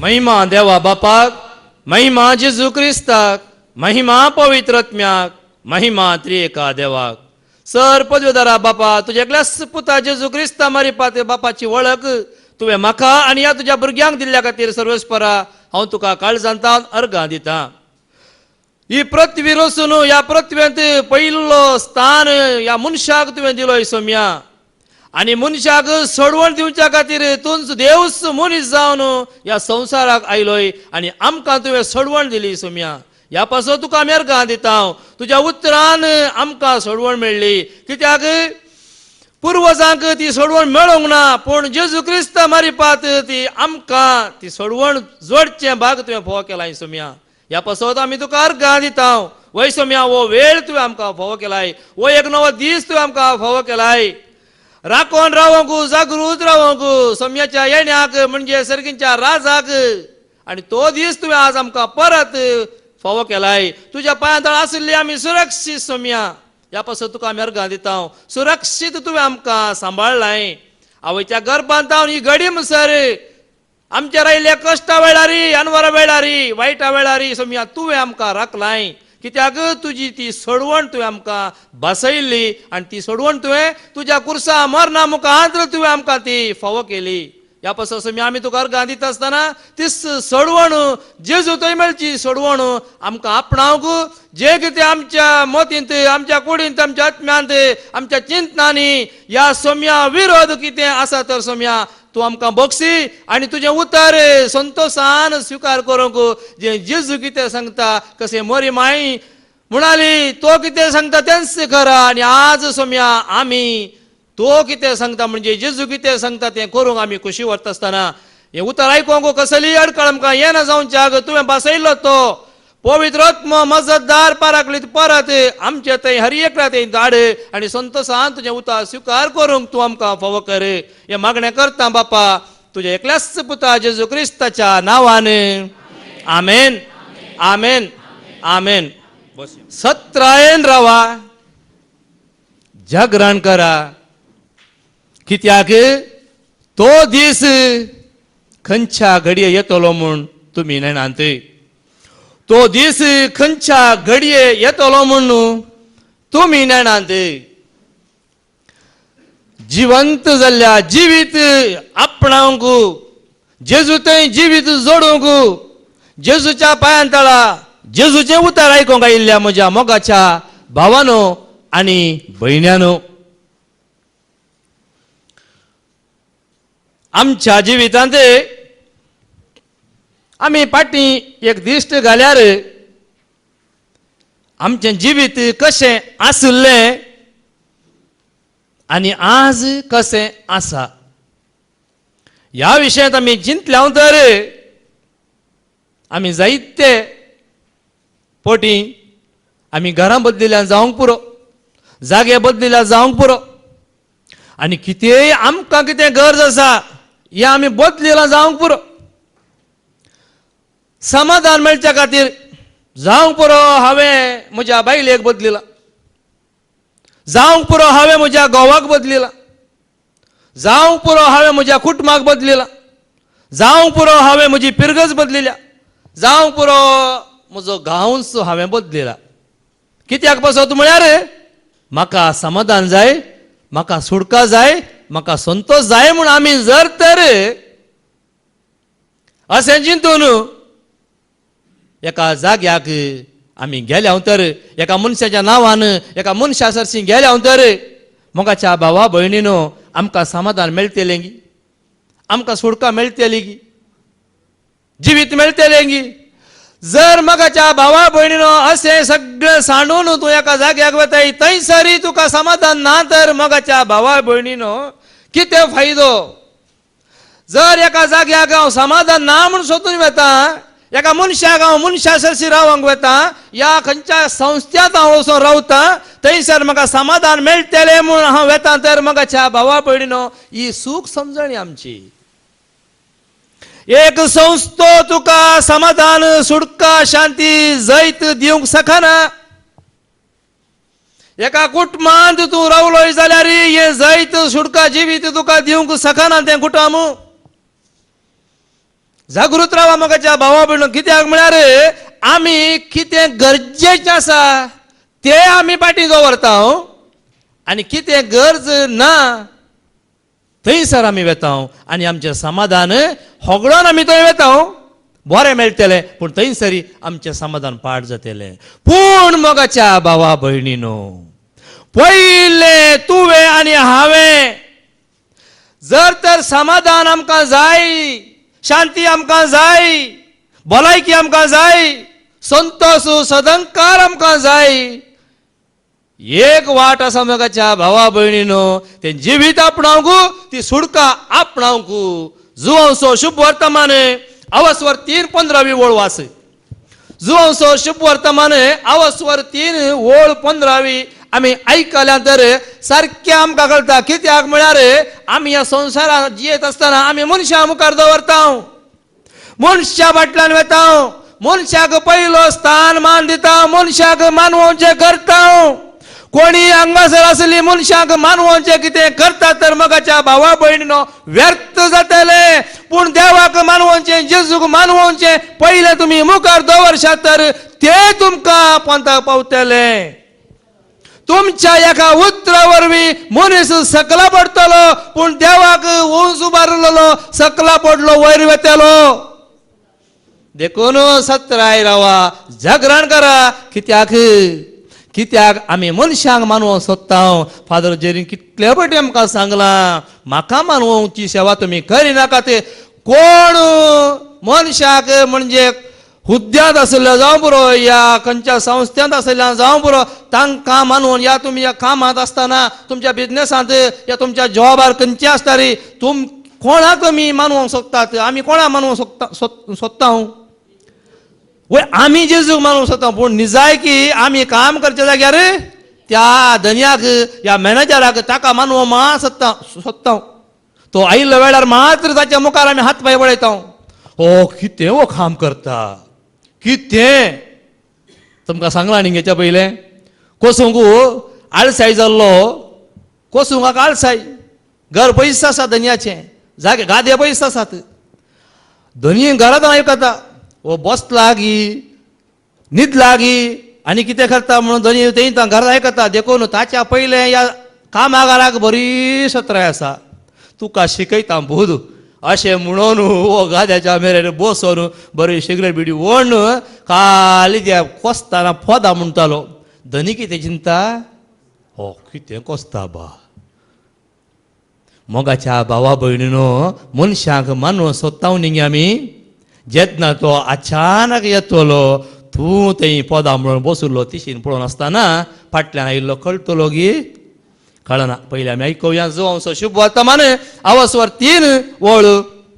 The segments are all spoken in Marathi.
महिमा देवा बापाक, महिमा जेजू क्रिस्ताक, महिमा पवित्रत्म्याक, महिमा त्रिएका देवाक. सर पदवीधरा बापा, तुझ्या एकल्याच पुता जेजू क्रिस्ता मारी पाते बापाची वळख तुवें म्हाका आनी ह्या तुझ्या भुरग्यांक दिल्ल्या खातीर सर्वेस्परा हांव तुका काळजांतान अर्गां दिता. ही पृथ्वी रचून ह्या पृथ्वेंत पयलो स्थान ह्या मनशाक तुवें दिलोय सोम्या, आनी मनशाक सोडवण दिवच्या खातीर तूंच देवच मनीस जावन ह्या संवसाराक आयलोय आनी आमकां तुवें सोडवण दिली सोम्या. ह्या पासो तुका आमी अर्गां दिता. तुज्या उतरान आमकां सोडवण मेळ्ळी, कित्याक पुर्वजांक ती सोडवण मेळोंक ना, पूण जेजू क्रिस्ता मारिपात ती आमकां ती सोडवण जोडचें भाग तुवें फोव केलाय सोम्या. ह्या पासत आमी तुका अर्गां दिता. वय सोम्या, हो वेळ तुवें आमकां फोव केलाय, हो एक नवो दीस तुवें आमकां फोव केलाय. राखोन रावंक, जागृत रावंक सोम्याच्या येण्याक म्हणजे सर्गींच्या राजाक, आनी तो दीस तुवें आज आमकां परत फोव केलाय. तुज्या पांयां आशिल्ली आमी सुरक्षीत सोम्या. ह्या पासत तुका आमी अर्गां दिता. सुरक्षीत तुवें आमकां सांबाळलाय. आवयच्या गर्भांत ही घडी म्हणसर आमच्या रायिल्ल्या कश्टा वेळारी, अनवरा वेळारी, वायटा वेळारी सोम्या तुवें आमकां राखलाय. कित्याक तुजी ती सोडवण तुवें आमकां बसयल्ली आनी ती सोडवण तुवें तुज्या कुर्सा मरणा मुखांत तुवें आमकां ती फावो केली. ह्या पासत सोम्या आमी तुका अर्गां दिता आसतना तीच सोडवण जेजू थंय मेळची सोडवण आमकां आपणावंक, जे कितें आमच्या मतींत, आमच्या कुडींत, आमच्या आत्म्यांत, आमच्या चिंतनांनी ह्या सोम्या विरोध कितें आसा तर सोम्या तूं आमकां बक्षी आनी तुजें उतर संतोशान स्विकार करूंक. जे जेजू कितें सांगता, कशें मोरी माई म्हणाली तो कितें सांगता तेंच खरा. आनी आज सोम्या आमी तो कितें सांगता म्हणजे जेजू कितें सांगता तें करूंक आमी खुशी व्हरता आसतना हें उतर आयकोंक कसली अडखळ आमकां येना जावच्याक तुवें बसयल्लो तो पवित्र आत्मा मजतदार पाराकलीत परत आमचे थंय हर एकल्या थंय धाड आनी संतोशान तुजें उतर स्विकार करूंक तूं आमकां फावो कर. हें मागणें करता बापा तुज्या एकल्याच पुता जेजू क्रिस्ताच्या नांवान. आमेन, आमेन, आमेन. सत्रायेन रावा, जागरण करा, कित्याक तो दीस खंयच्या घडये येतलो म्हूण तुमी नेनात. तो दीस खंयच्या घडये येतलो म्हूण तुमी नेनात. जिवंत जाल्ल्या जिवीत आपणावंक, जेजू थंय जिवीत जोडूंक, जेजूच्या पांयां तळा जेजूचें उतर आयकोंक आयिल्ल्या म्हज्या मोगाच्या भावानो आनी भयण्यांनो, आमच्या जिवितांत आमी फाटी एक दिश्ट घाल्यार आमचें जिवीत कशें आसलें आनी आज कशें आसा ह्या विशयांत आमी चिंतल्या तर आमी जायते फावटी आमी घरां बदलिल्ल्यान जावंक पुरो, जागे बदलिल्ल्या जावंक पुरो, आनी कितेंय आमकां कितें गरज आसा हें आमी बदलिलां जावंक पुरो, समाधान मेळच्या खातीर जावंक पुरो हांवें म्हज्या बायलेक बदलिला, जावंक पुरो हांवें म्हज्या घोवाक बदलिला, जावंक पुरो हांवें म्हज्या कुटुंबाक बदलिला, जावंक पुरो हांवें म्हजी पिरगज बदलिल्या, जावंक पुरो म्हजो गांवच हांवें बदलिला. कित्याक पासत म्हळ्यार म्हाका समाधान जाय, म्हाका सुटका जाय, म्हाका संतोष जाय म्हूण आमी जर तर अशें चिंतून एका जाग्याक आमी गेल्या तर एका मनशाच्या नांवान एका मनशा सरशी गेल्या तर मोगाच्या भावा भयणीनो आमकां समाधान मेळटलें गी, आमकां सुटका मेळटली गी, जिवीत मेळटलें गी. जर मोगाच्या भावा भयणीनो अशें सगळें सांडून तूं एका जाग्याक वताय थंयसरी तुका समाधान ना तर मोगाच्या भावा भयणीनो कितें फायदो. जर एका जाग्याक हांव समाधान ना म्हूण सोदून वता, एका मनशाक हांव मनशा सरशी रावंक वता, या खंयच्या संस्थेंत हांव वचून रावता थंयसर म्हाका समाधान मेळटलें म्हूण हांव वेता तर मोगाच्या भावा भयणीनो ही सूख समजणी आमची. एक संस्थो तुका समाधान, सुटका, शांती, जैत दिवंक शकना. एका कुटुंबांत तूं रावलोय जाल्यार हे जैत, सुटका, जिवीत तुका दिवंक शकना तें कुटुंब. जागृत रावा मोगाच्या भावा भयणो. कित्याक म्हळ्यार आमी कितें गरजेचें आसा ते आमी फाटीं दवरता आनी कितें गरज ना थंयसर आमी वेता आनी आमचें समाधान होगडोन आमी थंय वेता. बरें मेळटलें पूण थंयसरी आमचें समाधान पाड जातलें. पूण मोगाच्या भावा भयणीनो, पयलें तुवें आनी हांवें जर तर समाधान आमकां जाय, शांती आमकां जाय, भलायकी आमकां जाय, संतोष सदंकार आमकां जाय, एक वाट आसा मोगाच्या भावा भयणीनो, तें जिवीत आपणावंकू, ती सुडका आपणावंकू. जुवंसो शुभ वर्तमान अवस्वर 3:15 ओळ वास. जुवंसो शुभ वर्तमान अवस्वर 3 ओळ 15 आमी आयकल्या तर सारकें आमकां कळटा. कित्याक म्हळ्यार आमी ह्या संवसारांत जियेत आसतना आमी मनशां मुखार दवरता, मनशा फाटल्यान वेता, मनशाक पयलो स्थान मान दिता, मनशाक मानवोवचें करता. कोणी हांगासर आसली मनशाक मानवोवचें कितें करता तर मोगाच्या भावा भयणीनो व्यर्थ जातलें. पूण देवाक मानवोवचें, जेजूक मानवोवचें पयलें तुमी मुखार दवरशात तर तें तुमकां पंथाक पावतलें. तुमच्या एका उतरा वरवीं मनीस सकला पडटलो पूण देवाक उंच उबारलेलो सकला पडलो वयर वेतलो. देखून सत्राय रावा, जागरण करा. कित्याक आमी मनशांक मानवोवंक सोदता. फादर जेरीन कितले फावटी आमकां सांगलां, म्हाका मानवोवची सेवा तुमी करिनाकात. कोण मनशाक म्हणजे हुद्द्यांत आसले जावं पुरो या खंयच्या संस्थांत आसलेल्या जावं पुरो, तांकां मानून या तुमी या कामांत आसतना, तुमच्या बिजनेसांत या तुमच्या जॉबार खंयचे आसताली, तुम कोणाक तुमी मानवोवंक सोदतात? आमी कोणाक मानवोवंक सोदता? वय आमी जेजूक मानवंक सोदता. पूण निजाय की आमी काम करच्या जाग्यार त्या धन्याक या मॅनेजराक ताका मानवोवंक सोदता. तो आयिल्ल्या वेळार मात्र ताच्या मुखार आमी हात पांय पळयता. हो कितें हो काम करता, कितें तुमकां सांगलां न्ही हेच्या पयलें. कोसूंक आळसाय जाल्लो, कोसूंकाक आळसाय, घर पयस आसा धन्याचें, जागे गादे पयस आसात. धनी घरांत आयकता, वो बसला गी, न्हिदला गी आनी कितें करता म्हणून धनी थंय घरांत आयकता. देखून ताच्या पयलें ह्या कामागाराक बरी सत्राय आसा, तुका शिकयता बोध अशें म्हणून हो गाद्याच्या मेरेन बसून बरी सिगरेट बिडी ओडून खाली त्या कोसतना फोदा म्हणटालो. धनी कितें चिंता, हो कितें कोसता बा. मोगाच्या भावा भयणीनो, मनशाक मानवंक सोदता न्ही आमी, जेन्ना तो अचानक येतलो, तूं थंय पोदा म्हणून बसुल्लो तिशीन पळोवन आसतना फाटल्यान आयिल्लो कळटलो गी, कळना. पयलीं आमी आयकुया जुवंसो शुभ वर्तमान अवस्वर 3 ओळ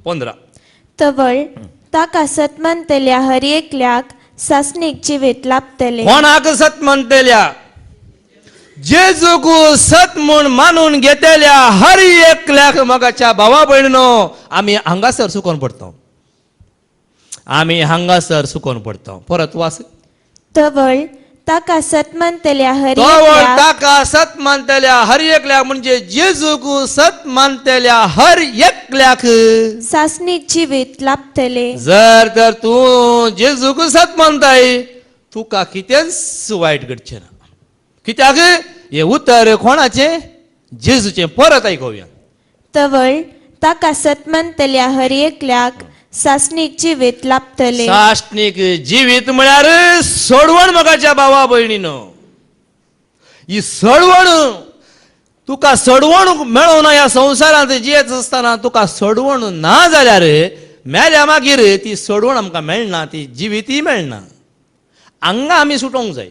15. तवळ ताका सत म्हणटल्या हर एकल्याक सासणीक जिवीत लाभतले. कोणाक सत म्हणटल्या? जेजूक सत म्हूण मानून घेतल्या हर एकल्याक. मोगाच्या भावा भयणीनो, आमी हांगासर सुकोन पडटा, आमी हांगासर सुकोन पडटा. परत वास. तवळ ताका सत म्हणटल्या हर तवळ एकल्याक ताका सत मानतल्या हर एकल्याक, म्हणजे जेजूक सत मानतल्या हर एकल्याक सासणीक जिवीत लाभतले. जर तर तूं जेजूक सत मानताय, तुका कितेंच वायट घडचें ना. कित्याक हे उतर कोणाचें? जेजूचें. परत आयकुया. तवळ ताका सत म्हणटल्या हर एकल्याक सासणीक जिवीत लाभतले. सासणीक जिवीत म्हळ्यार सोडवण. मोगाच्या भावा भयणीनो, ही सोडवण, तुका सोडवण मेळोना. ह्या संवसारांत जियेत आसतना तुका सोडवण ना जाल्यार मेल्या मागीर ती सोडवण आमकां मेळना, ती जिवीतय मेळना. हांगा आमी सुटोवंक जाय,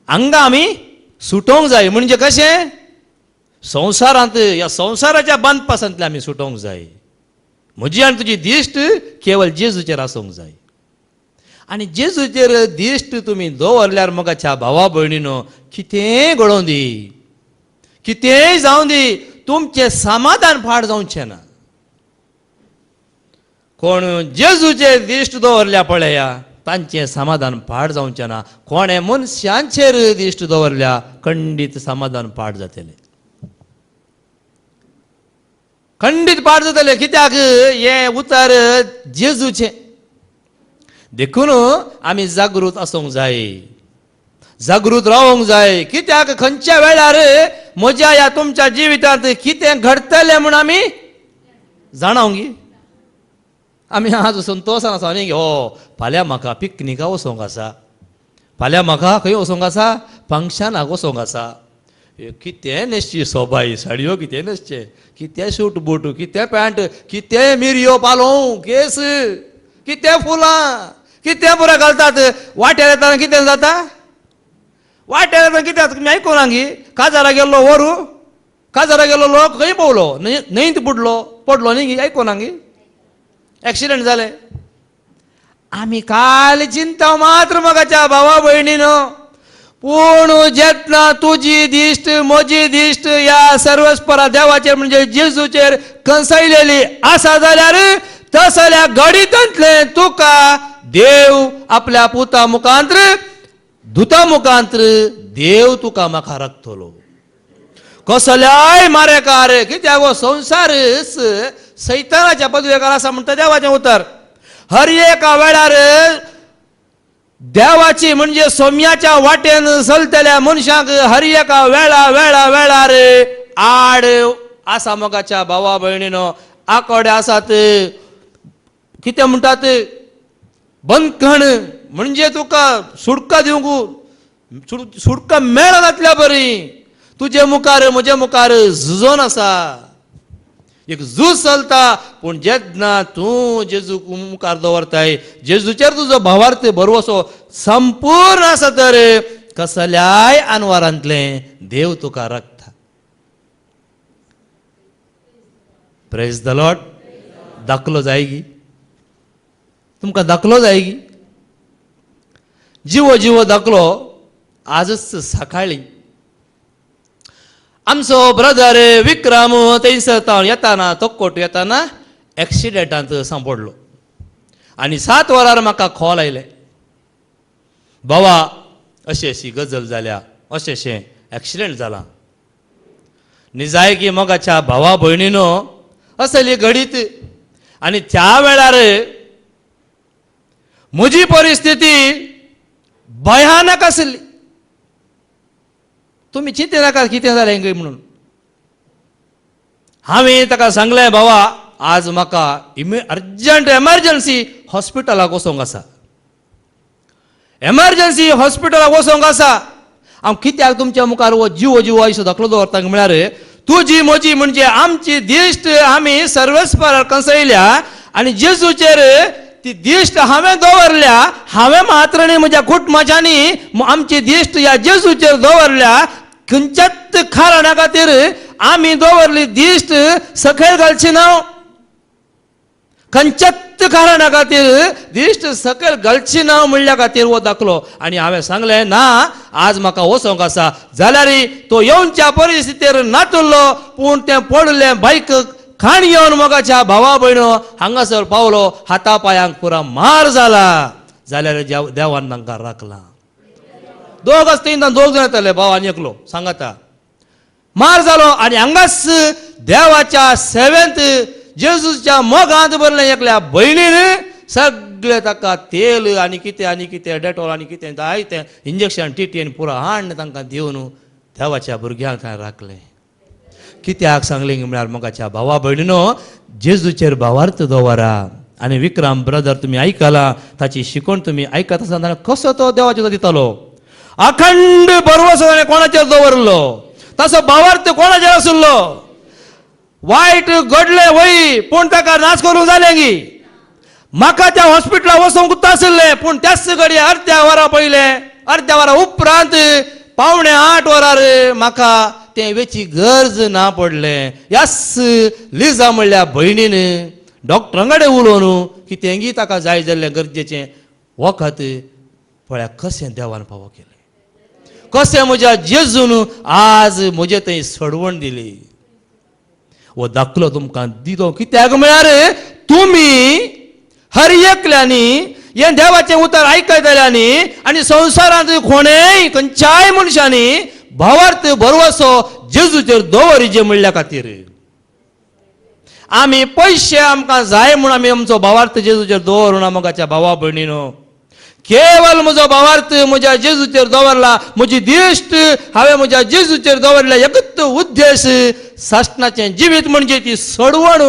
हांगा आमी सुटोवंक जाय. म्हणजे कशें? संवसारांत, ह्या संवसाराच्या बंद पासांतल्यान आमी सुटोवंक जाय. म्हजी आनी तुजी दिश्ट केवळ जेजूचेर आसूंक जाय. आनी जेजूचेर दिश्ट तुमी दवरल्यार मोगाच्या भावा भयणीनो, कितेंय घडोवं दी, कितेंय जावं दी, तुमचें समाधान फाट जावचें ना. कोण जेजूचेर दिश्ट दवरल्या पळया, तांचें समाधान फाट जावचें ना. कोणें मनशांचेर दिश्ट दवरल्या खंडीत समाधान फाट जातलें. खंडीत पाड जातले कित्याक हे उतर जेजूचे देखून आमी जागृत आसूंक जाय, जागृत रावंक जाय. कित्याक खंयच्या वेळार म्हज्या ह्या तुमच्या जिवितांत कितें घडटलें म्हूण आमी जाणावंगी. आमी आज संतोशान आसा न्ही, हो फाल्यां म्हाका पिकनिकाक वचोंक आसा, फाल्यां म्हाका खंय वचोंक आसा, फंक्शनाक वचोंक आसा. कितें न्हेसची सोबाई साडयो, कितें न्हेसचें, कितें सूट बूट, कितें पॅन्ट, कितें मिरयो पालोव, केस, कितें फुलां, कितें पुरो घालतात. वाट्यार येताना कितें जाता, वाट्यार येताना कितें जाता तुमी आयकूना गी. काजारा गेल्लो वरू, काजारा गेल्लो लोक खंय पवलो, न्हंयत बुडलो, पडलो न्ही गी, आयकूना गी, एक्सिडेंट जाले. आमी काल चिंता मात्र मगाच्या भावा भयणीनो, पूण जेन्ना तुजी दिश्ट म्हजी दिश्ट या सर्वस्परा देवाचेर म्हणजे जेजूचेर कंसयलेली आसा जाल्यार तसल्या घडींतले तुका देव आपल्या पुता मुखांतर, दुता मुखांतर देव तुका म्हाका राखतलो. कसल्याय मारेकार, कित्याक हो संसार सैतानाच्या पदवेकार आसा म्हणटा देवाचें उतर. हर एका वेळार देवाची म्हणजे सोम्याच्या वाटेन चलतल्या मनशांक हर एका वेळार आड आसा. मोगाच्या भावा भयणीनो, आकोडे आसात, कितें म्हणटात बंदखण, म्हणजे तुका सुडका दिवंक, सुडका मेळ जातल्या बरी. तुजे मुखार म्हजे मुखार झुजोन आसा, एक झूज चलता. पूण जेन्ना तूं जेजू मुखार दवरताय, जेजूचेर तुजो भावार्थ भरवसो संपूर्ण आसा तर कसल्याय अनवरांतले देव तुका राखता. Praise the Lord. दाखलो जाय गी, तुमकां दाखलो जाय गी. जिवो जिवो दाखलो. आजच सकाळी आमचो ब्रदर विक्रम थंयसर येताना तोक्कोट येताना एक्सिडेंटांत सांपडलो. आनी 7 वरार म्हाका कॉल आयले, बाबा अशी अशी गजल जाल्या, अशें अशें एक्सिडेंट जाला. न्ही जाय की मोगाच्या भावा भयणीनो असली घडीत. आनी त्या वेळार म्हजी परिस्थिती भयानक आसली. तुम्ही चिंते नाका कितें जालें काय म्हणून. हांवें ताका सांगलें, बाबा आज म्हाका अर्जंट एमर्जन्सी हॉस्पिटलाक वचोंक आसा, एमर्जन्सी हॉस्पिटलाक वचोंक आसा. हांव कित्याक तुमच्या मुखार हो जिवो जिवो आयुश्य दाखलो दवरता म्हळ्यार तुजी म्हजी म्हणजे आमची दिश्ट आमी सर्वस्परार कंसयल्या आनी जेजूचेर ती दिश्ट हांवें दवरल्या. हांवें मात्र न्ही म्हज्या कुटुंबाच्यांनी आमची दिश्ट ह्या जेजूचेर दवरल्या. खंयच्याच कारणा खातीर आमी दवरली दिश्ट सकयल घालची ना, खंयच्याच कारणा खातीर दिश्ट सकयल घालची ना म्हणल्या खातीर हो दाखलो. आनी हांवें सांगलें ना आज म्हाका वचोंक आसा जाल्यार तो येवच्या परिस्थितीर नातुरलो, पूण तें पडलें बायक खाण येवन मोगाच्या भावा भयणो हांगासर पावलो. हाता पांयांक पुरा मार जाला जाल्यार देवान तांकां राखला. दोग आसता दोग जाण येताले, भाव आनी एकलो सांगाता. मार जालो आनी हांगाच देवाच्या सेवेंत जेजूच्या मोगांत भरलें एकल्या भयणीन सगळें ताका तेल आनी कितें डेटॉल आनी कितें जाय तें इंजेक्शन टिटी आनी पुरो हाड तांकां दिवन देवाच्या भुरग्यांक राखलें. कित्याक सांगलें म्हळ्यार मोगाच्या भावा भयणीनो जेजूचेर भावार्थ दवरा. आनी विक्रम ब्रदर तुमी आयकला, ताची शिकवण तुमी आयकत आसतना कसो तो देवाचेर दितालो. अखंड भरवसो कोणाचेर दवरलो, तसो भावार्थ कोणाचेर आसलो. वायट घडलें वय पूण ताका नाच करूंक जालें गी. म्हाका त्या हॉस्पिटलाक वचोंक आसलें पूण त्याच घडी अर्ध्या वरां पयलें, अर्ध्या वरां उपरांत 7:45 वरार म्हाका तें वेची गरज ना पडलें. यास लिजा म्हणल्या भयणीन डॉक्टरां कडेन उलोवन कितेंगी ताका जाय जाल्लें गरजेचें वखद पळया कशें देवान फावो केलें, कशें म्हज्या जेजून आज म्हजे थंय सडवण दिली. हो दाखलो तुमकां दिलो कित्याक म्हळ्यार तुमी हर एकल्यांनी हें देवाचें उतर आयकयतल्यांनी आनी संवसारांत कोणेय खंयच्याय मनशांनी भावार्थ भरवसो जेजूचेर दवरिजे म्हणल्या खातीर. आमी पैसे आमकां जाय म्हूण आमी आमचो भावार्थ जेजूचेर दवरूं ना मोगाच्या भावा भयणीनो. केवळ म्हजो भावार्थ म्हज्या जेजूचेर दवरला, म्हजी दिश्ट हांवें म्हज्या जेजूचेर दवरल्या. एकच उद्देश, सासणाचें जिवीत म्हणजे ती सोडवण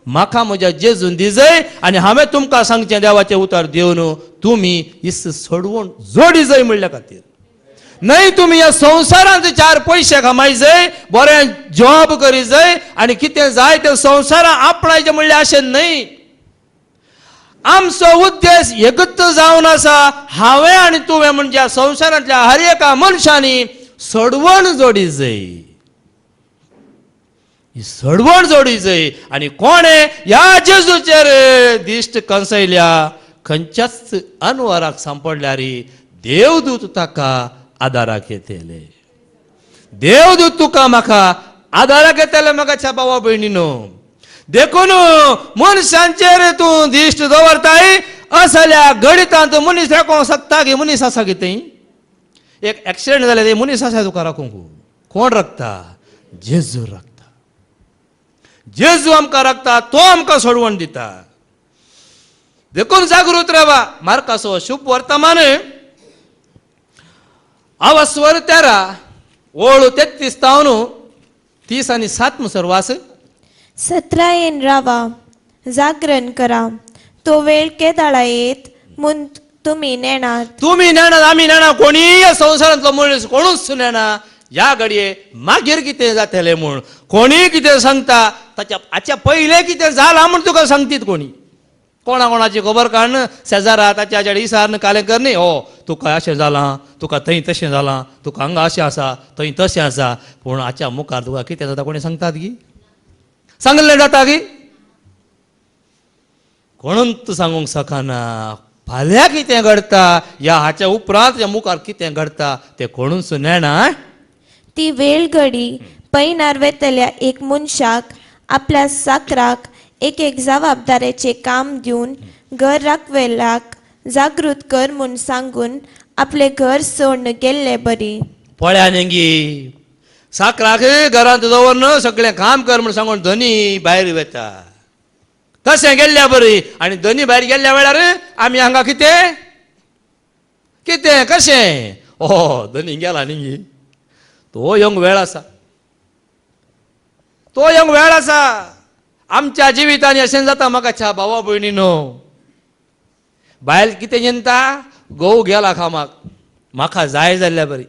म्हाका म्हज्या जेजून दिजय. आनी हांवें तुमकां सांगचें देवाचें उतर दिवन तुमी इस सोडवण जोडी जय म्हणल्या खातीर. नाही तुम्ही या संवसारांत 4 पैसे कमायचंय, बरें जॉब करीचंय आनी कितें जाय ते संवसारांत आपणायचें म्हणलें अशें न्हय. आमचो उद्देश एकच जावन आसा, हांवें आनी तुवें म्हणजे संवसारांतल्या हर एका मनशांनी सोडवण जोडी जाय. ही सोडवण जोडी जाय. आनी कोणें ह्या जेजूचेर दिश्ट कंसयल्या, खंयच्याच अनवराक सांपडल्यार देवदूत ताका आदाराक येतले. देवदूत तुका म्हाका आदाराक येतले म्हाकाच्या भावा भयणीनो. देखून मनशांचेर तूं दिश्ट दवरताय असल्या घडितांत मनीस राखोंक शकता की मनीस आसा की थंय. एक एक्सिडेंट जालें, मनीस आसा तुका राखूंक? कोण राखता? जेजू राखता. जेजू आमकां राखता, तो आमकां सोडवण दिता. देखून जागृत रावा. मार्काचो शुभ वर्तमान अवस्वर 13 ओळ 33 तावन 30 आनी 7 मुसर वास. 17 येन रावा, जागरण करा, तो वेळ केदाळा येत म्हूण तुम्ही नेणार. तुम्ही नेणार, आमी नेणार, कोणी या संवसारांतलो मनीस कोणूच नेना. ह्या घडये मागीर कितें जातलें म्हूण कोणी कितें सांगता ताच्या हाच्या पयलें कितें जालां म्हूण तुका सांगतीत कोणी. कोणाची खबर काढ, शेजारा ताच्या इसारन कालें कर न्ही. हो तुका अशें जालां, तुका थंय तशें जालां, तुका हांगा अशें आसा, थंय तशें आसा. पूण हाच्या मुखार तुका कितें जाता कोणी सांगतात गी? सांगलें जाता गी? कोणूच सांगूंक शकना. फाल्यां कितें घडटा या हाच्या उपरांत ह्या मुखार कितें घडटा तें कोणूच नेना. ती वेळ घडी पैनार वेतल्या एक मनशाक आपल्या साकराक एक जबाबदारेचे काम दिवन घर राखवेलाक जागृत कर म्हूण सांगून आपले घर सोडून गेल्ले बरी. पळ्या नेंगी साकराक घरांत दवरन सगळें काम कर म्हूण सांगून धनी भायर वता. तशें गेल्ल्या बरी. आनी धनी भायर गेल्ल्या वेळार आमी हांगा कितें कितें कशें? ओ धनी गेला न्ही, तो येवंक वेळ आसा, तो येवंक वेळ आसा. आमच्या जिवितांनी अशें जाता म्हाकाच्या भावा भयणीनो. बायल कितें चिंता? घोव गेला कामाक, म्हाका जाय जाल्ल्या बरी.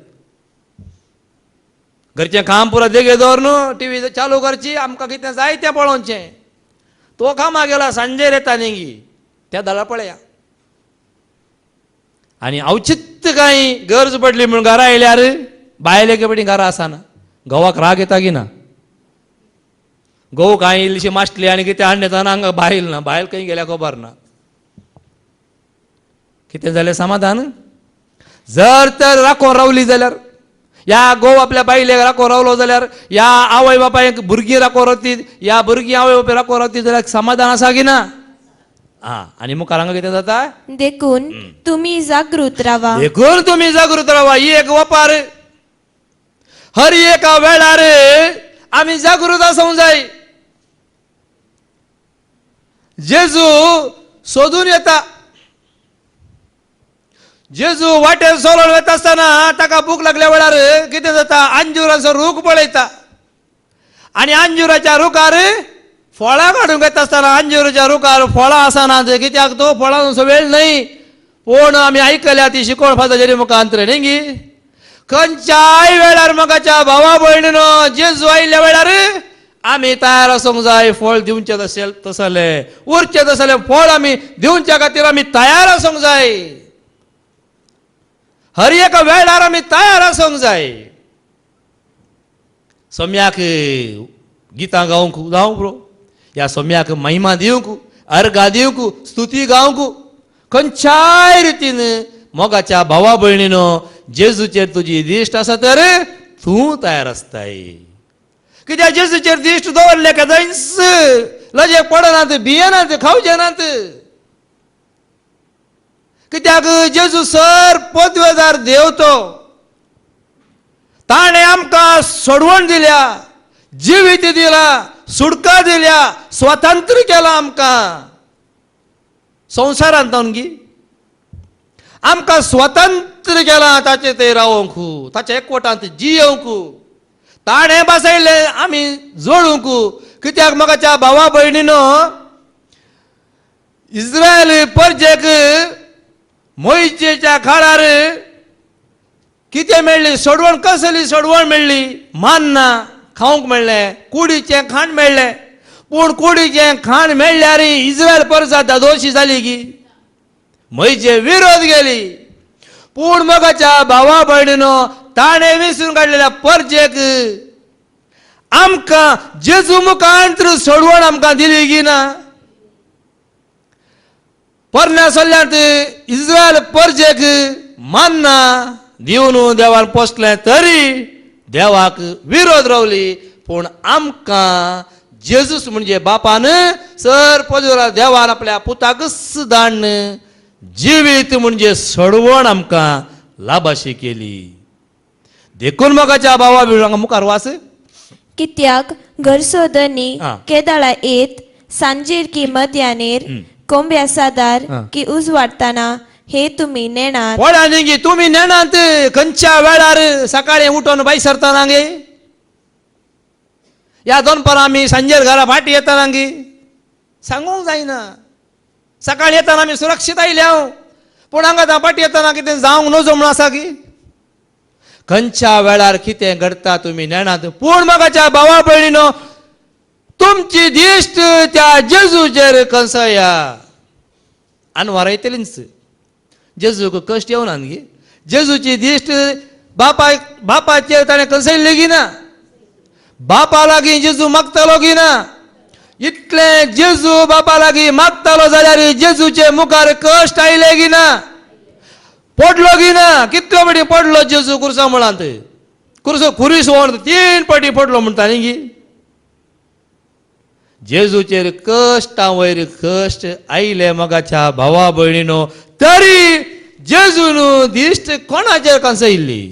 घरचें काम पुरो देगे दवरन टीव्ही चालू करची, आमकां कितें जाय तें पळोवचें. तो कामाक गेला, सांजेर येता न्ही, त्या दाळा पळया. आनी औचित्य कांय गरज पडली म्हूण घरा येयल्यार बायल एके फावटी घरा आसना. घोवाक राग येता की ना? घोव कांय इल्लीशी माश्टली आनी कितें हाडून येतना हांगा बायल ना, बायल खंय गेल्या खबर ना. कितें जालें समाधान? जर तर राखोन रावली जाल्यार, या घोव आपल्या बायलेक राखोन रावलो जाल्यार, या आवय बापायक भुरगीं राखोन रावतीत, या भुरगीं आवय बापाय राखोन रावतीत जाल्यार समाधान आसा की ना? आनी मुखार हांगा कितें जाता? देखून तुम्ही जागृत रावा. देखून तुम्ही जागृत रावा. ही एक वपार. हर एका वेळार आमी जागृत आसूंक जाय. जेजू सोदून येता. जेजू वाटेर चलोन वता आसतना ताका भूक लागल्या वेळार कितें जाता? अंजुराचो रूख पळयता. आनी अंजुराच्या रुखार फळां काडूंक येता आसतना अंजुराच्या रुखार फळां आसनात. कित्याक? तो फळांचो वेळ न्हय. पूण आमी आयकल्या ती शिकोण फादराचे मुखांतर न्ही, खंयच्याय वेळार म्हाकाच्या भावा भयणीनो जेजू आयिल्ल्या वेळार आमी तयार आसूंक जाय. फळ दिवचें तसलें, उरचें तसलें फळ आमी दिवच्या खातीर आमी तयार आसूंक जाय. हर एका वेळार आमी तयार आसूंक जाय. सोम्याक गितां गावंक जावं पुरो, ह्या सोम्याक महिमा दिवंक, अर्घा दिवंक, स्तुती गावंक, खंयच्याय रितीन मोगाच्या भावा भयणीनो जेजूचेर तुजी दिश्ट आसा तर तूं तयार आसताय. कित्याक जेजूचेर दिश्ट दवरले का थंयच लजे पडनात, भियेनात, खावचे नात. कित्याक जेजू सर पदवेदार देव तो. ताणें आमकां सोडवण दिल्या, जिवीत दिला, सुटका दिल्या, स्वतंत्र केला आमकां संवसारांत गी आमकां स्वतंत्र केला ताचे ते रावोंक, ताच्या एकवटांत जियोंक, ताणें बसयले आमी जोडूंक. कित्याक म्हाकाच्या भावा भयणीनो, इस्रायल परजेक मोइशेच्या काळार कितें मेळ्ळी सोडवण, कसली सोडवण मेळ्ळी? मान्ना खावंक मेळ्ळें, कुडीचें खाण मेळ्ळें. पूण कुडीचें खाण मेळ्ळ्यार इस्रायल परजा दादोशी जाली की मोइशे विरोध गेली. पूण मोगाच्या भावा भयणीनो, ताणें विसरून काडलेल्या परजेक आमकां जेजू मुखांतर सोडवण आमकां दिली की ना? परण्या सोल्ल्यांत इस्रायल परजेक मान्ना दिवन देवान पोसलें तरी देवाक विरोध रावली. पूण आमकां जेजूस म्हणजे बापान सर पजोरा देवान आपल्या पुताकच धाडन जिवीत म्हणजे सोडवण आमकां लाभाशी केली. देखून मोगाच्या भावा बिळांक मुखार वास. कित्याक घर सोदनी हा. केदाळा येत, सांजेर की मध्यानेर, कोंब्या सादार की उजवाडताना हे तुम्ही नेणार. पळय गे तुम्ही नेणांत खंयच्या वेळार सकाळी उठून भाई सरतना गे, या दोनपरां आमी सांजेर घरा फाटी येतना गे सांगूंक जायना. सकाळी येतना आमी सुरक्षीत आयल्या, पूण हांगा फाटी येतना कितें जावंक नजो म्हूण आसा की? खंयच्या वेळार कितें घडटा तुमी नेणात. पूण मोगाच्या भावा भयणीनो, तुमची दिश्ट त्या जेजूचेर कसया आनी वारयतलीच. जेजूक कश्ट येवनात गे. जेजूची दिश्ट बापाचेर ताणें कसयल्ली गी ना. बापा लागीं जेजू मागतालो की ना? इतलें जेजू बापा लागीं मागतालो जाल्यार जेजूचे मुखार कश्ट आयले की ना? पडलो की ना? कितलो फाटी पडलो जेजू कुर्सा मुळांत? कुर्सो खुरीस व्हरून 3 फाटी पडलो म्हणटा न्ही गी. जेजूचेर कश्टा वयर कश्ट आयले मोगाच्या भावा भयणीनो, तरी जेजून दिश्ट कोणाचेर कसयल्ली?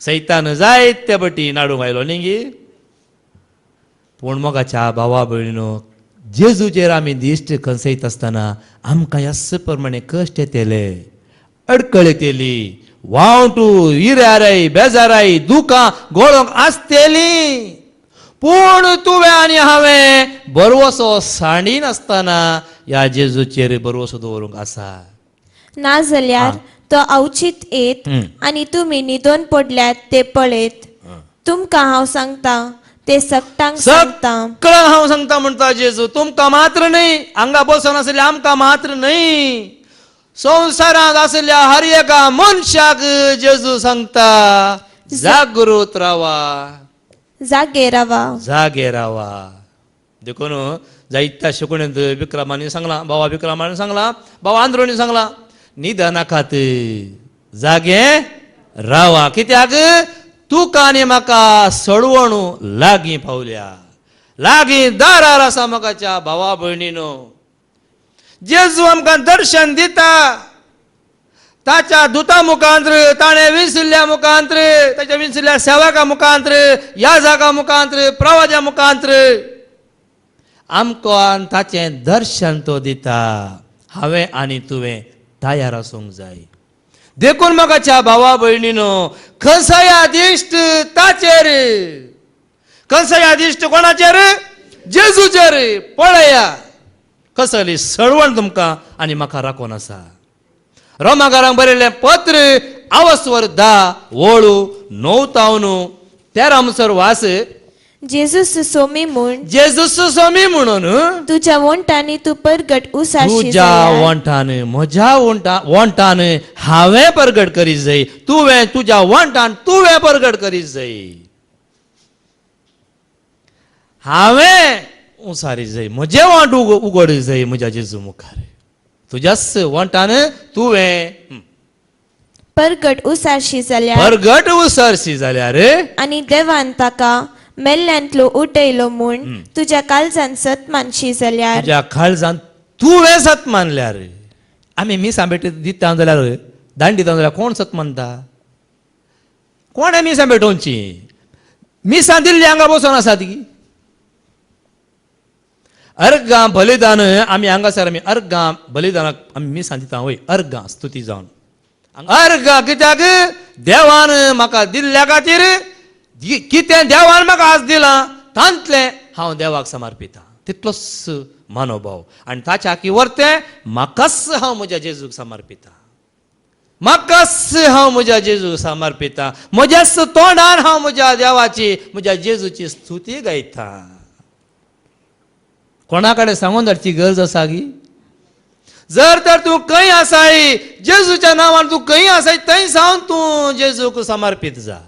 सैतान जायते फाटी नाडूंक आयलो न्ही गी. पूण मोगाच्या भावा भयणीनो, जेजूचेर आमी दिश्ट कसयत आसतना आमकां ह्याच प्रमाणे कश्ट येतले, अडकळ येतली, वावटू, इराराय, बेजाराय, दुखां गोळोंक आसतली. पूण तुवें आनी हांवें बरवसो सांडी नासतना ह्या जेजूचेर बरवसो दवरूंक आसा. ना जाल्यार तो अवचित येत आणि तुम्ही निदोन पडल्यात ते पळयत. तुमकां हांव सांगता ते सकटांक सांगता. सगळं हांव सांगता म्हणटा जेजू. तुमकां मात्र न्हय, हांगा बसून आसल्या आमकां मात्र न्हय, संवसारांत आसल्या हर एका मनशाक जेजू सांगता, जागृत रावा, जागे रावा. जागे रावा. देखून जायत्या शिकवणेंत विक्रमानी सांगला, बाबा विक्रमानी सांगला, बाबा आंध्रोनी सांगला, निधनाकात जागे रावा. कित्याक तुका आनी म्हाका सोडवण लागीं पावल्या, लागीं दारार आसा. मोगाच्या भावा भयणीनो, जेजू आमकां दर्शन दिता. ताच्या दुता मुखांतर, ताणें विसरल्या मुखांतर, ताच्या विसरल्या सेवका मुखांतर, याजका मुखांतर, प्रवाद्या मुखांतर आमकां ताचें दर्शन तो दिता. हांवें आनी तुवें तयार आसूंक जाय. देखून मोगाच्या भावा भयणीनो, खंयसया दिश्ट ताचेर, खंयसया दिश्ट कोणाचेर? जेजूचेर. पळया कसली सळवण तुमकां आनी म्हाका राखून आसा. रोमाकारांक बरयल्लें पत्र आवस्वर 10 वळू 9-13 म्हणसर वास. जेजूस सोमी म्हूण, जेजूस सोमी म्हणून तुझ्या वंटांनी तू परगट उसाशी तुज्या जाल्यार, वंटान, म्हज्या वंटान हांवें परगट करीत जाय. तुवें तुज्या वंटान तुवें परगट करीत जाय. हांवें उसारीत जाय, म्हजें वांट उगडीत जाय म्हज्या जेजू मुखार. तुज्याच वंटान तुवें परगट उसाशी जाल्यार, परगट उसरशी जाल्यार, आणि देवान ताका मेल्ल्यांतलो उठयलो म्हूण तुझ्या काळजान सत मानशी जाल्यार, तुज्या काळजान तुवें सत मानल्यार. आमी मिसां भेट दिता जाल्यार, दांड दिता जाल्यार कोण सत मानता? कोणें मिसां भेटोवची? मिसां दिल्ली हांगा बसून आसात की अर्गां बलिदान आमी हांगासर आमी अर्गां बलिदानाक आमी मिसां दिता वय अर्गां स्तुती जावन अर्गां कित्याक देवान म्हाका दिल्ल्या खातीर कितें देवान म्हाका आज दिलां तांतलें हांव देवाक समर्पिता तितलोच मनोभाव आनी ताच्या की वर्तें म्हाकाच हांव म्हज्या जेजूक समर्पिता म्हाकाच हांव म्हज्या जेजूक समर्पिता म्हज्याच तोंडान हांव म्हज्या देवाची म्हज्या जेजूची स्तुती गायता कोणा कडेन सांगून धाडची गरज आसा गी जर तर तूं खंय आसाय जेजूच्या नांवान तूं खंय आसाय थंय सावन तूं जेजूक समर्पीत जा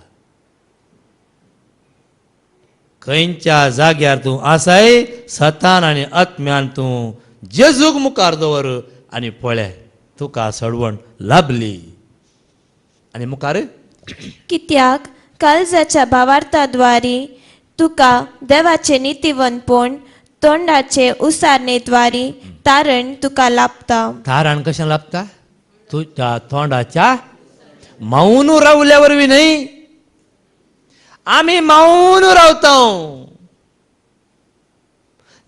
खंयच्या जाग्यार तूं आसाय सतान आनी आत्म्यान तूं जेजूक मुखार दवर आनी पळय तुका सडवण लाभली आनी मुखार कित्याक काळजाच्या भावार्थाद्वारे तुका देवाचे नितीवंतपण तोंडाचे उसारणेद्वारे तारण तुका लाभता तारण कशें लाभता तुज्या तोंडाच्या मौन रावल्या वरवीं न्हय आमी मौन रावता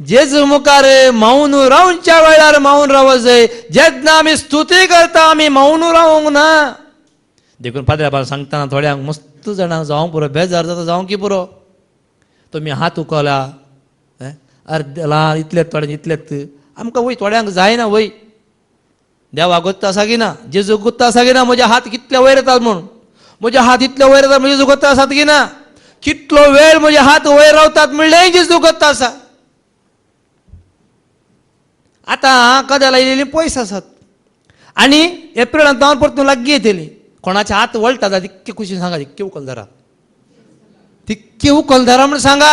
जेजू मुखार मौन रावच्या वेळार मौन रावो जाय जेन्ना आमी स्तुती करता आमी मौन रावूंक ना देखून पाद्र्या सांगतना थोड्यांक मस्त जाणांक जावंक पुरो बेजार जाता जावं की पुरो तुमी हात उखला अर्देला इतलेत थोड्यांक इतलेत आमकां वय थोड्यांक जायना वय देवा गोत्ता सागिना जेजू गोत्ता सागिना म्हजे हात कितले वयर येतात म्हूण म्हजे हात इतले वयर येतात म्हणजे जेजू गोत्ता आसात की ना कितलो वेळ म्हजे हात वयर रावतात म्हणलें जेजू गोत्ता आसा आतां कदेला इल्ली पयस आसात आनी एप्रिलांत जावन परतून लागीं येतली कोणाचे हात वळटा जाल्यार तितके खुशी सांगा तितके उखल धरा तितके उखल धरा म्हण सांगा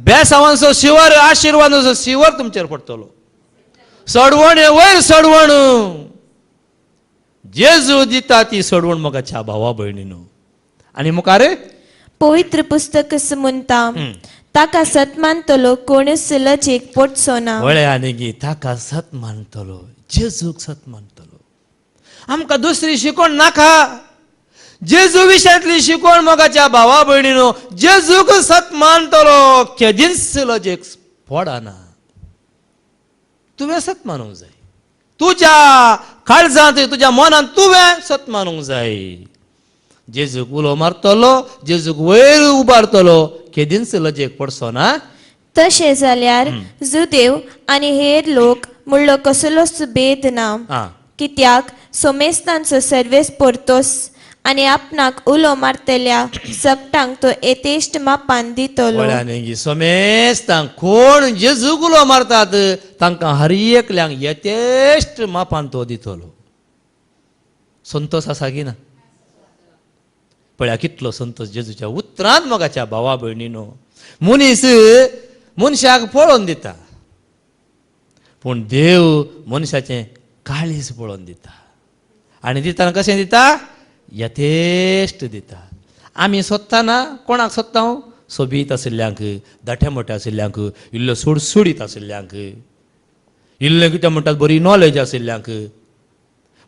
बेसावांचो शिवर आशिर्वादाचो शिवर तुमचेर पडटलो सडवण वयर सडवण जेजू दिता ती सडवण मोगाच्या भावा भयणीनो आनी मुखार पवित्र पुस्तक म्हणटा ताका सत मानतलो कोणूच लजेक पडचो ना वळे आनी गी ताका सत मानतलो जेजूक सत मानतलो आमकां दुसरी शिकवण नाका जेजू विशयांतली शिकवण मोगाच्या भावा भयणीनो जेजूक सत मानतलो केदींच लजेक पडना तुवें सत मानूंक जाय तुज्या काळजांत तुज्या मनांत तुवें सत मानूंक जाय जेजूक उलो मारतलो जेजूक वयर उबारतलो केदींच लजेक पडचो ना तशें जाल्यार जुदेव आनी हेर लोक म्हणलो कसलोच भेद ना कित्याक सोमेस्तांचो सर्वेस परतोस आनी आपणाक उलो मारतल्या सकटांक तो येतेश्ट मापान दितलो सोमेस्तांक कोण जेजूक उलो मारतात तांकां हर एकल्यांक येतेश्ट मापान तो दितलो संतोष आसा की ना पळया कितलो संतोष जेजूच्या उतरांत मोगाच्या भावा भयणीनो मनीस मनशाक पळोवन दिता पूण देव मनशाचें काळीज पळोवन दिता आनी दितना कशें दिता यथेश्ट दिता आमी सोदतना कोणाक सोदता सोबीत आशिल्ल्यांक दाठे मोठे आशिल्ल्यांक इल्लो सुडसुडीत आशिल्ल्यांक इल्लें कितें म्हणटात बरी नॉलेज आशिल्ल्यांक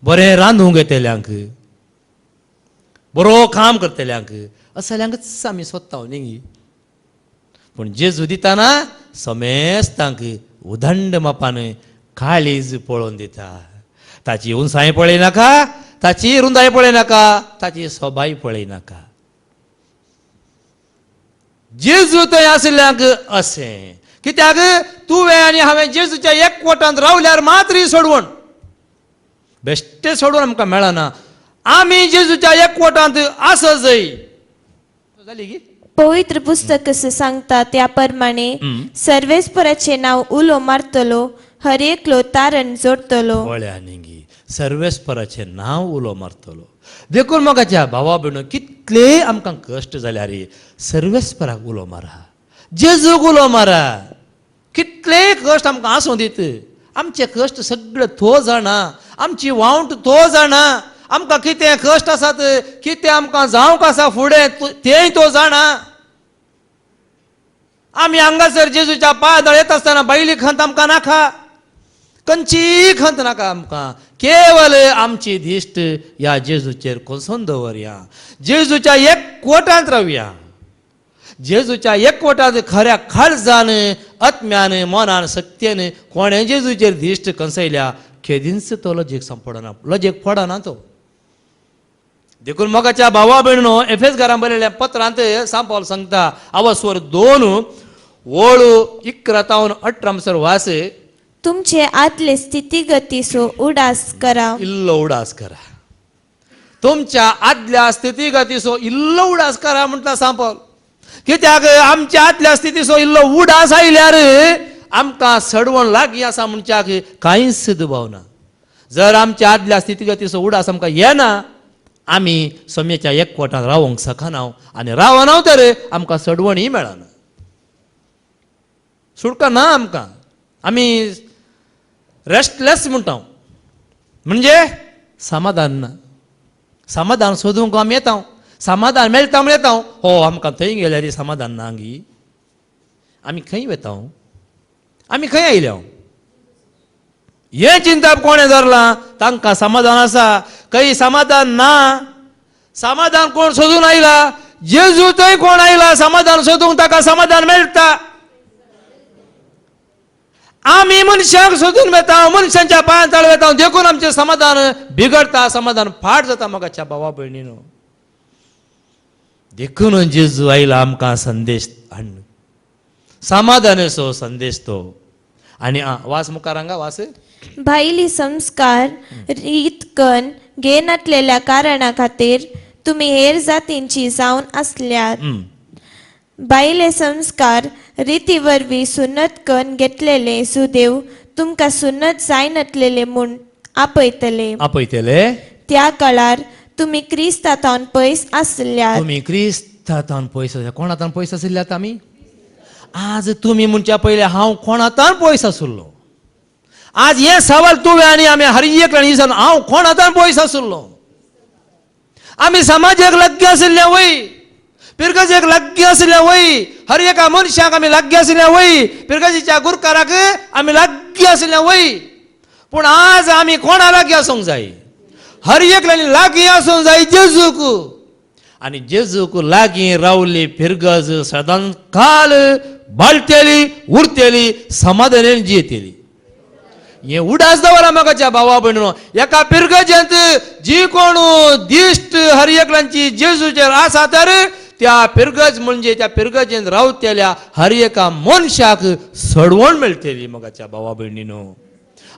बरें रांदूंक येतल्यांक बरो काम करतल्यांक असल्यांकच आमी सोदता न्ही पूण जेजू दितना समेस्तांक उदंड मापान काळीज पळोवन दिता ताची उंचाय पळयनाका ताची रुंदाय पळयनाका ताची सोबाय पळयनाका जेजू थंय आशिल्ल्यांक अशें कित्याक तुवें आनी हांवें जेजूच्या एकवटांत रावल्यार मात्र ही सोडवण बेश्टें सोडवण आमकां मेळना आमी जेजूच्या एकवटांत आसत जाय जाली गी पवित्र पुस्तक सांगता त्या प्रमाणे सर्वेस्पराचे नांव उलो मारतलो हर एकलो तारण जोडतलो गी सर्वेस्पराचें नांव उलो मारतलो देखून मोगाच्या भावा भयणो कितले आमकां कश्ट जाल्यार सर्वेस्पराक उलो मारा जेजूक उलो मारा कितले कश्ट आमकां आसूं दीत आमचे कश्ट सगळे तो जाणा आमची वावंट तो जाणा आमकां कितें कश्ट आसात कितें आमकां जावंक आसा फुडें तेंय तो जाणा आमी हांगासर जेजूच्या पांयां येता आसतना बैली खंत आमकां नाका खंयची खंत नाका आमकां केवल आमची दिश्ट ह्या जेजूचेर कोसोन दवरया जेजूच्या एकवटांत रावया जेजूच्या एकवटात खऱ्या खाळजान आत्म्यान मनान सत्यान कोणे जेजूचेर दिश्ट कंसयल्या खेदींच तो लजेक संपडना लजेक पडना तो देखून मगाच्या भावा भयणो एफेस घरान बरयल्या पत्रांत सांत पावल सांगता अवस्वर 2 ओळू 11-18 वास तुमचे आतले स्थितीगतीसो उडास करा इल्लो उडास करा तुमच्या आदल्या स्थितीगतीसो इल्लो उडास करा म्हणटा सांत पावल कित्याक आमच्या आदल्या स्थितीसो इल्लो उडास आयल्यार आमकां सडवण लागीं आसा म्हणच्याक कांयच दुबाव ना जर आमच्या आदल्या स्थितीगतीचो उडास आमकां येना आमी सोम्याच्या एकवटान रावंक शकना आनी रावना तर आमकां सडवणूय मेळना सुटका ना आमकां आमी रेस्टलेस म्हणटा म्हणजे समाधान ना समाधान सोदूंक आमी येता समाधान मेळटा म्हण येता हो आमकां थंय गेल्यार समाधान ना गी आमी खंय वता आमी खंय आयल्या हे चिंता कोणें धरलां तांकां समाधान आसा खंय समाधान ना समाधान कोण सोदून आयला जेजू थंय कोण आयला समाधान सोदूंक ताका समाधान मेळटा आमी मनशांक सोदून वता मनशांच्या पांयां तळ वता देखून आमचें समाधान बिगडटा समाधान फाट जाता मगाच्या भावा भयणीनो देखून जेजू आयला आमकां संदेश हाडून समाधानाचो संदेश तो आनी वास मुखार हांगा वास भायली संस्कार रीत कन घेनातलेल्या कारणा खातीर तुमी हेर जातींची जावन आसल्यात भायले संस्कार रिती वरवीं सुन्नत कन घेतलेले सुदेव तुमकां सुन्नत जायनातलेले म्हूण आपयतले त्या काळार तुमी क्रिस्तांतावन पयस आसल्यात तुमी क्रिस्तांतावन पयस कोणातान पयस आशिल्ल्यात आमी आज तुमी म्हणच्या पयले हांव कोणातान पयस आसुल्लो आज हे सवाल तुवें आनी आमी हर एक दिसान हांव कोणातान पयस आसुल्लो आमी समाजाक लागीं आशिल्ल्या वय पिरगजेक लागीं आशिल्ल्या वय हर एका मनशाक आमी लागीं आशिल्ल्या वय पिरगजीच्या गुरकाराक आमी लागीं आशिल्ल्या वय पूण आज आमी कोणा लागीं आसूंक जाय हर एक लागीं आसूंक जाय जेजूक आनी जेजूक लागीं रावली पिरगज सदां काल बाळटेली उरतेली समाधानान जियेतली हे उडास दवरा मगाच्या भावा भयणो एका पिरगजेंत जी कोण दिश्ट हर एकल्यांची जेजूचेर आसा तर त्या पिरगज म्हणजे त्या पिरगजेंत रावतेल्या हर एका मनशाक सडवण मेळटली मगाच्या भावा भयणीनो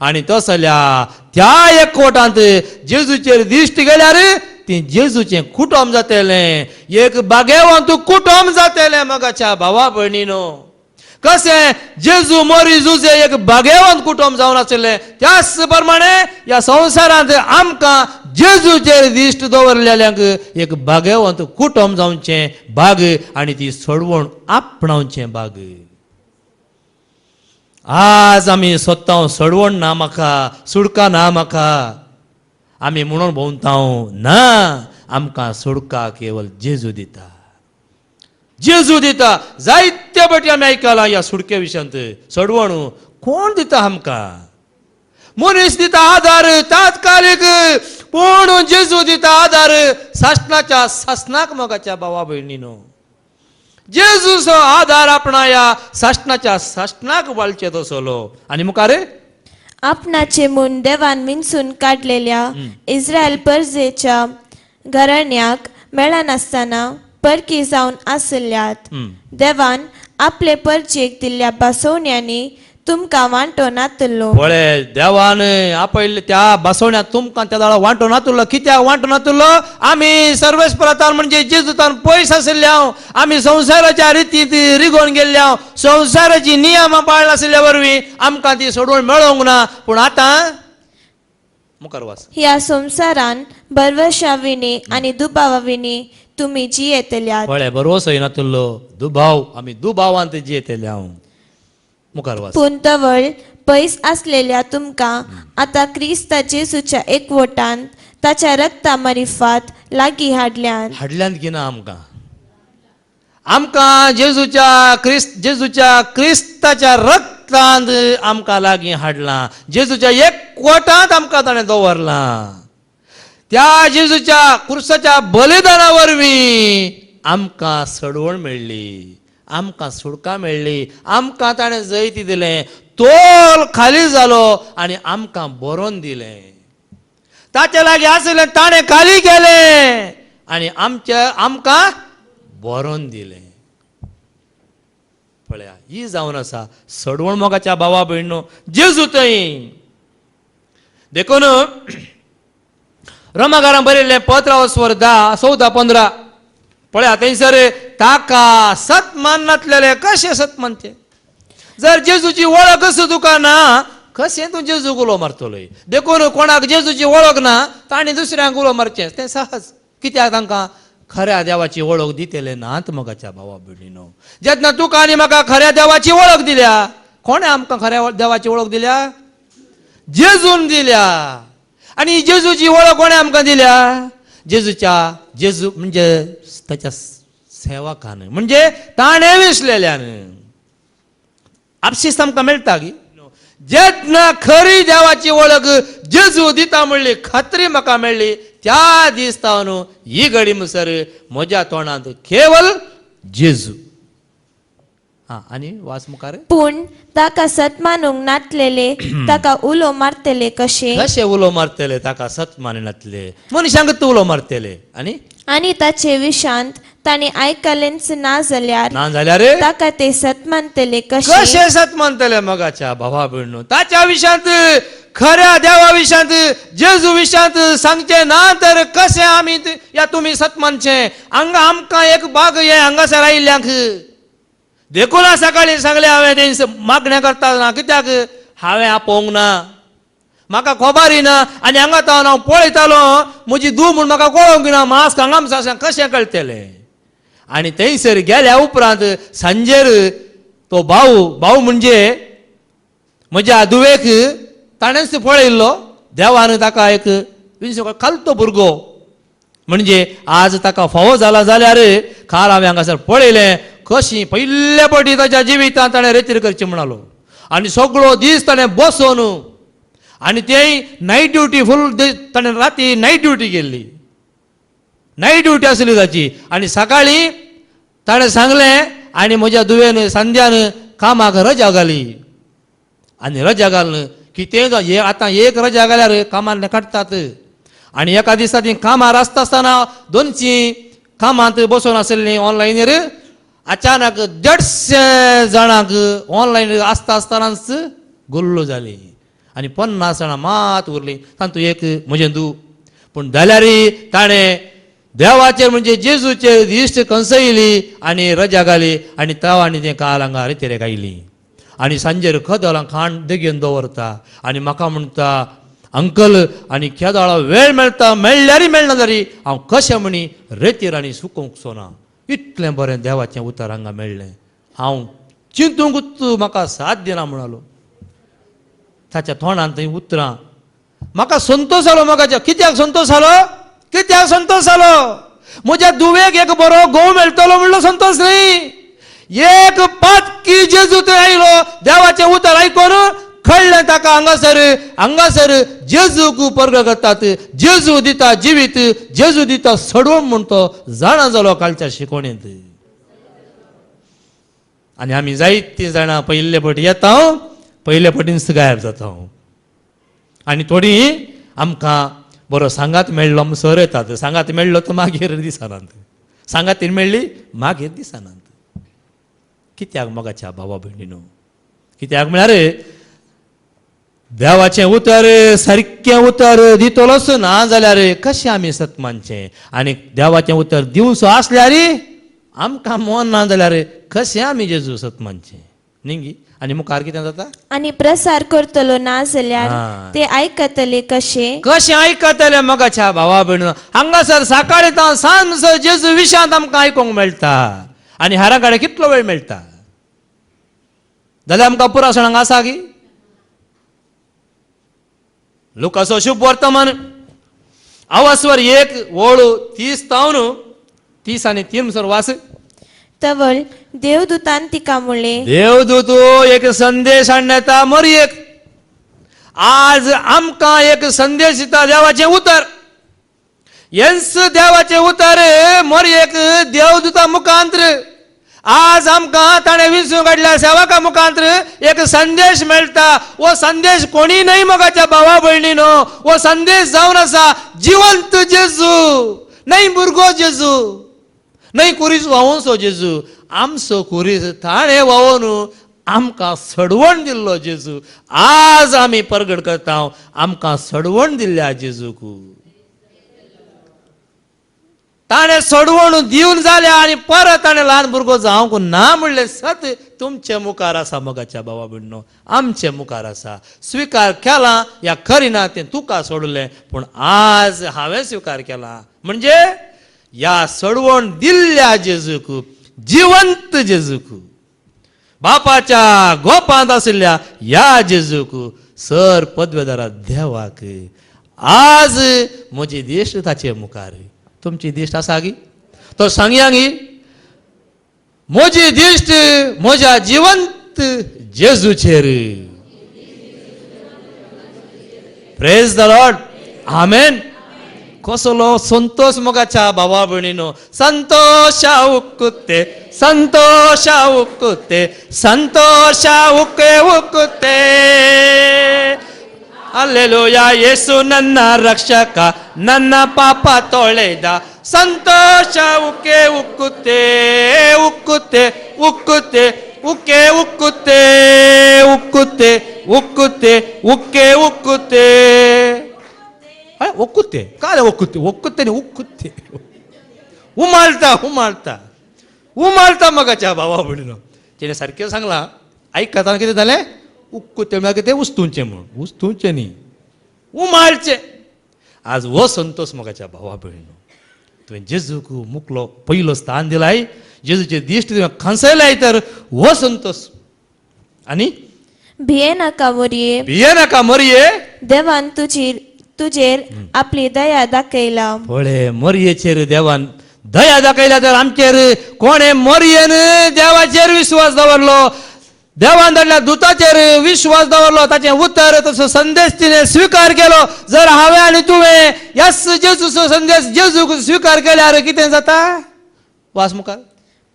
आनी तसल्या त्या एकवटांत जेजूचेर दिश्ट गेल्यार ती जेजूचें कुटुंब जातलें एक बागेवंत कुटुंब जातलें मगाच्या भावा भयणीनो कशें जेजू मोरी जुजे एक बागेवंत कुटुंब जावन आशिल्लें त्याच प्रमाणे ह्या संवसारांत आमकां जेजूचेर दिश्ट दवरलेल्यांक एक बागेवंत कुटुंब जावचें बाग आनी ती सडवण आपणावचें बाग आज आमी सोदता सडवण ना म्हाका सुडका ना म्हाका आमी म्हणून भोंवता ना आमकां सुडका केवळ जेजू दिता जेजू दिता जायते फावटी आमी आयकलां ह्या सुडके विशयांत सडवण कोण दिता आमकां मनीस दिता आदार तात्कालीक पूण जेजू दिता आदार सासणाच्या सासणाक मोगाच्या भावा भयणीनो जेजूचो आदार आपणाया सासणाच्या सासणाक वाळचे तसलो आनी मुखार आपणाचे म्हूण देवान विंचून काडलेल्या इस्रायल परजेच्या घराण्याक मेळनासतना परकी जावन आसल्यात देवान आपले परजेक दिल्ल्या बसवण्यांनी तुमकां वांटो नातलो पळय देवान आपयल्ले त्या बसवण्यात तुमकां त्या दाळा वांटो नातुरलो कित्याक वांटो नातुरलो आमी सर्वेस्परातान म्हणजे जेजूतान पयस आशिल्ल्या आमी संवसाराच्या रितींत रिगोवन गेल्ल्या संवसाराची नियमां पाळना आशिल्ल्या वरवीं आमकां ती सोडवण मेळोंक ना पूण आतां मुखार वास ह्या संवसारान बरवशा विनी आनी दुबावा विनी तुमी जियेतल्यात पळय बरोवसो नातुरलो दुबाव आमी दुबावांत जियेतल्या मुखार वास पूण तवळ पयस आसलेल्या तुमकां आतां क्रिस्त जेजूच्या एकवटान ताच्या रक्ता मारिफात लागीं हाडल्यान किना आमकां जेजूच्या क्रिस्ताच्या रक्तांत आमकां लागीं हाडलां जेजूच्या एकवटांत आमकां ताणें दवरलां त्या जेजूच्या क्रुसाच्या बलिदाना वरवीं आमकां सडवण मेळ्ळी, आमकां सुडका मेळ्ळी, आमकां ताणें जैत दिलें, तोल खाली जालो आनी आमकां बरोवन दिलें. ताचे लागीं आसलें ताणें खाली केलें आनी आमकां बरोवन दिलें. पळया, ही जावन आसा सडवण मोगाच्या भावा भयणो जेजू थंय. देखून रोमाकारां बरयल्लें 15:14-15 पळया, थंयसर ताका सत माननातलेले कशे सत मानचे. जर जेजूची वळख तुका ना, कशें तूं जेजूक उलो मारतलो. देखून कोणाक जेजूची वळख ना ताणें दुसऱ्यांक उलो मारचें तें सहज. कित्याक तांकां खऱ्या देवाची वळख दितेले नात मोगाच्या भावा भयणीनो. जेन्ना तुका आनी म्हाका खऱ्या देवाची वळख दिल्या, कोणें आमकां खऱ्या देवाची वळख दिल्या? जेजून दिल्या. आनी जेजूची वळख कोणें आमकां दिल्या? जेजू म्हणजे ताच्या सेवकान, म्हणजे ताणें विसलेल्यान. आपशीच आमकां मेळटा की जेन्ना खरी देवाची वळख जेजू दिता म्हणली खात्री म्हाका मेळ्ळी, त्या दिसतावन ही घडी म्हणसर म्हज्या तोंडांत केवल जेजू. आनी वाच मुखार. पूण ताका सत मानूंक नातलेले ताका उलो मारतले कशे. कशे उलो मारतले ताका सत मानिनातले, मनशांक तूं उलो मारतले. आनी ताचे विशांत ताणें आयकलेंच ना जाल्यार ताका ते सत मानतले कशे. कशे सत मानतले मोगाच्या भावा भयणो. ताच्या विशांत, खऱ्या देवा विशांत, जेजू विशांत सांगचे ना तर कशें आमी या तुमी सत मानचे. आमकां एक भाग हे हांगासर आयिल्ल्यांक. देखून सकाळीं सांगलें हांवें थंय मागण्या करता, कित्याक हांवें आपोवंक ना, म्हाका खबर ना. आनी हांगा तावन हांव पळयतालो म्हजी धूव म्हूण म्हाका कळोवंक ना. मास्क हांगा कशें कळटलें. आनी थंयसर गेल्या उपरांत सांजेर तो भाऊ म्हणजे म्हज्या धुवेक ताणेंच पळयल्लो. देवान ताका एक खालतो भुरगो, म्हणजे आज ताका फावो जाला जाल्यार खाल हांवें हांगासर पळयलें कशी पयल्या फावटी ताच्या जिवितांत ताणें रेतीर करचें म्हणालो. आनी सगळो दीस ताणें बसून, आनी तेय नायट ड्युटी फूल ताणें राती नायट ड्युटी केल्ली. नायट ड्युटी आसली ताची. आनी सकाळीं ताणें सांगलें आनी म्हज्या धुवेन सांद्यान कामाक रजा घाली. आनी रजा घालन की तें आतां एक रजा घाल्यार कामान काडटात. आनी एका दिसा ती कामार आसता आसतना दोनशीं कामांत बसून आसलीं ऑनलायनीर. अचानक 150 जाणांक ऑनलायन आसता आसतनाच गुल्ल जाली आनी 50 जाणां मात उरलीं. तातूंत एक म्हजें धूव. पूण जाल्यार ताणें देवाचेर म्हणजे जेजूचेर दिश्ट कंसयली आनी रजा घाली. आनी तांवांनी तें काल हांगा रितीरेक आयली. आनी सांजेर खदोलां खाण देगेन दवरता. आनी म्हाका म्हणटा, अंकल आनी केदोळा वेळ मेळटा, मेळ्ळ्यारी मेळना जाल्यार हांव कशें म्हणी रेतीर आनी सुकोवंक सोना. इतलें बरें देवाचें उतर हांगा मेळ्ळें. हांव चिंतूंकूच म्हाका साथ दिना म्हणालो. ताच्या तोंडांत थंय उतरां. म्हाका संतोश जालो मोगाच्या. कित्याक संतोश जालो? कित्याक संतोश जालो? म्हज्या धुवेक एक बरो घोव मेळटलो म्हणलो संतोश न्ही. एक पातकी जेजू थंय आयलो. देवाचें उतर आयकून कळ्ळें ताका हांगासर जेजूक पर्ग करतात. जेजू दिता जिवीत, जेजू दिता सडवण म्हूण तो जाणा जालो कालच्या शिकवणेंत. आनी आमी जायतीं जाणां पयले फावटी येता, पयले फावटीच गायब जाता. आनी थोडीं आमकां बरो सांगात मेळ्ळो म्हणसर येतात. सांगात मेळ्ळो तो मागीर दिसनात. सांगातीन मेळ्ळी मागीर दिसनात. कित्याक मोगाच्या भावा भयणीनो? कित्याक म्हळ्यार देवाचें उतर सारकें उतर दितलोच ना जाल्यार कशें आमी सत मानचें. आनी देवाचें उतर दिवचो आसल्यार आमकां मन ना जाल्यार कशें आमी जेजू सत मानचें न्ही. आनी मुखार कितें जाता? आनी प्रसार करतलो ना जाल्यार ते आयकतले कशे. कशें आयकतले मोगाच्या भावा भयणीनो? हांगासर सकाळीं तावन सांज म्हणसर जेजू विशांत आमकां आयकूंक मेळटा. आनी हेरां कडेन कितलो वेळ मेळटा? जाल्यार आमकां पुरासण हांगा आसा की लुकाचो शुभ वर्तमान अवस्वर 1:30 आनी 3 म्हणसर वास. तवळ देवदूतान तिका म्हणले, देवदूत एक संदेश हाडता मरयेक. आज आमकां एक संदेश दिता देवाचें उतर. येन्स देवाचे उतारे मोर एक देवदूता मुखांतर आज आमकां ताणें विसू काडल्या सेवका मुखांतर एक संदेश मेळटा. वो संदेश कोणी नाही मोगाच्या भावा भयणीनो, वो संदेश जावन आसा जिवंत जेजू, नाही भुरगो जेजू, नाही कुरीस वावोसो जेजू, आमचो कुरीस ताणें वावोन आमकां सडवण दिल्लो जेजू. आज आमी परगट करता आमकां सडवण दिल्ल्या जेजूक. ताणें सडवण दिवन जाल्या आनी परत ताणें ल्हान भुरगो जावंक ना म्हणलें सत तुमचे मुखार आसा मोगाच्या भावा भयणीनो, आमचे मुखार आसा. स्विकार केला या करिना तें तुका सोडलें, पूण आज हांवें स्विकार केला म्हणजे या सडवण दिल्ल्या जेजूक, जिवंत जेजूक, बापाच्या गोपांत आशिल्ल्या या जेजूक, सर पदवेदारा देवाक आज म्हजी दिश्ट ताचे मुखार. तुमची दिश्ट आसा गी? तो सांगया गी, म्हजी दिश्ट म्हज्या जिवंत जेजूचेर. Praise the Lord. आमेन. कसलो संतोष मोगाच्या भावा भयणीनो, संतोषा उक्कुते, संतोषा उक्कुते, संतोषा उक्के उक्कुते. ಅಲ್ಲೆಲೂಯಾ, ಯೇಸು ನನ್ನ ರಕ್ಷಕ, ನನ್ನ ಪಾಪ ತೊಳೆದ, ಸಂತೋಷ ಉಕ್ಕೆ ಉಕ್ಕುತ್ತೆ ಉಕ್ಕುತ್ತೆ ಉಕ್ಕುತ್ತೆ ಉಕ್ಕೆ ಉಕ್ಕುತ್ತೆ ಉಕ್ಕುತ್ತೆ ಉಕ್ಕುತ್ತೆ ಉಕ್ಕೆ ಉಕ್ಕುತ್ತೆ ಒಕ್ಕುತ್ತೆ ಕಾಲ ಒಕ್ಕುತ್ತೆ ಒಕ್ಕುತ್ತೇನೆ ಉಕ್ಕುತ್ತೆ उमाळता उमाळता उमाळता मगाच्या भावा भयणीनो. तेणे सारकें सांगलां, आयकताना कितें जालें, उक्कुते म्हळ्यार कितें, उस्तूंचें म्हूण. उस्तूंचें न्ही, उमाळचें. आज हो संतोष मोगाच्या भावा भयणीनो, तुवें जेजूक मुखलो पयलो स्थान दिलाय, जेजूचे दिश्ट तुवें खंसयलाय, तर हो संतोष. आनी भिये नाका मोरये, भिये नाका मोरये, देवान तुजेर आपली दया दाखयला. पळय, मोरयेचेर देवान दया दाखयल्या, तर आमचेर कोणे मोरयेन देवाचेर विश्वास दवरलो, देवान धाडल्या दुताचेर विश्वास दवरलो, ताचें उतर तसो संदेश तिणें स्विकार केलो. जर हांवें आनी तुवें ह्याच जेजूचो संदेश जेजूक स्विकार केल्यार कितें जाता? वास मुखार.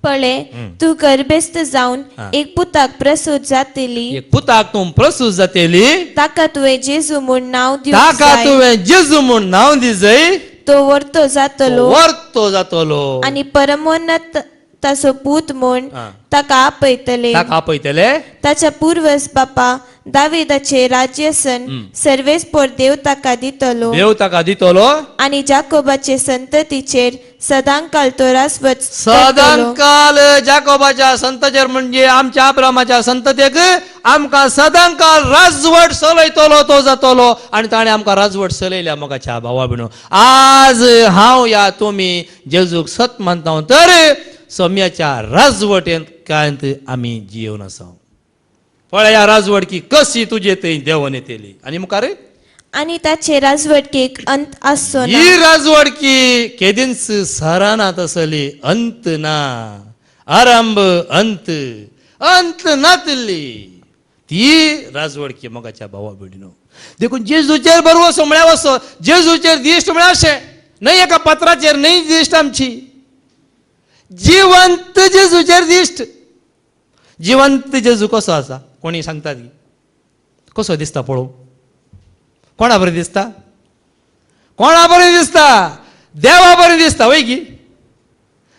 पळय, तूं गर्भेस्त जावन एक पुताक प्रसूत जातली, एक पुताक तूं प्रसूत जातेली, ताका तुवें जेजू म्हूण नांव दिवंक ताका जाय. तुवें जेजू म्हूण नांव दी जय. तो वर्तो जातलो वर्तो जातलो आनी परमोन्नत ताचो पूत म्हूण ताका आपयतले. ताका आपयतले. ताच्या पुर्वज बापा दाविदाचे राज्यसन सर्वेस्पोर देव ताका दितलो, देव ताका दितलो, आनी जाकोबाचे संततीचेर सदांकाल तो राजवट करतलो. सदांकाल जाकोबाच्या संततेर म्हणजे आमच्या अब्रामाच्या संततेक आमकां सदांकाल राजवट चलयतलो तो जातलो. आनी ताणें आमकां राजवट चलयल्या मोगाच्या भावा भयणो. आज हांव या तुमी जेजूक सत मानता, तर सोम्याच्या राजवटेंत आमी जियोन आसा. पळय, ह्या राजवटकी कशी तुजे थंय देवान येतली. आनी मुखार आनी ताचे राजवटकेक अंत आसचो ना. ही राजवटकी केदींच सरानात आसली, अंत ना. आरंभ अंत, अंत नातली ती राजवटकी मोगाच्या भावा भयणीनो. देखून जेजूचेर बरोवसो म्हळ्यार वचो, जेजूचेर दिश्ट म्हळ्यार अशें न्हय एका पत्राचेर न्हय दिश्ट आमची, जिवंत जेजूचेर दिश्ट. जिवंत जेजू कसो आसा कोणी सांगतात की कसो दिसता पळोव? कोणा बरें दिसता? कोणा बरें दिसता? देवा बरें दिसता वय की.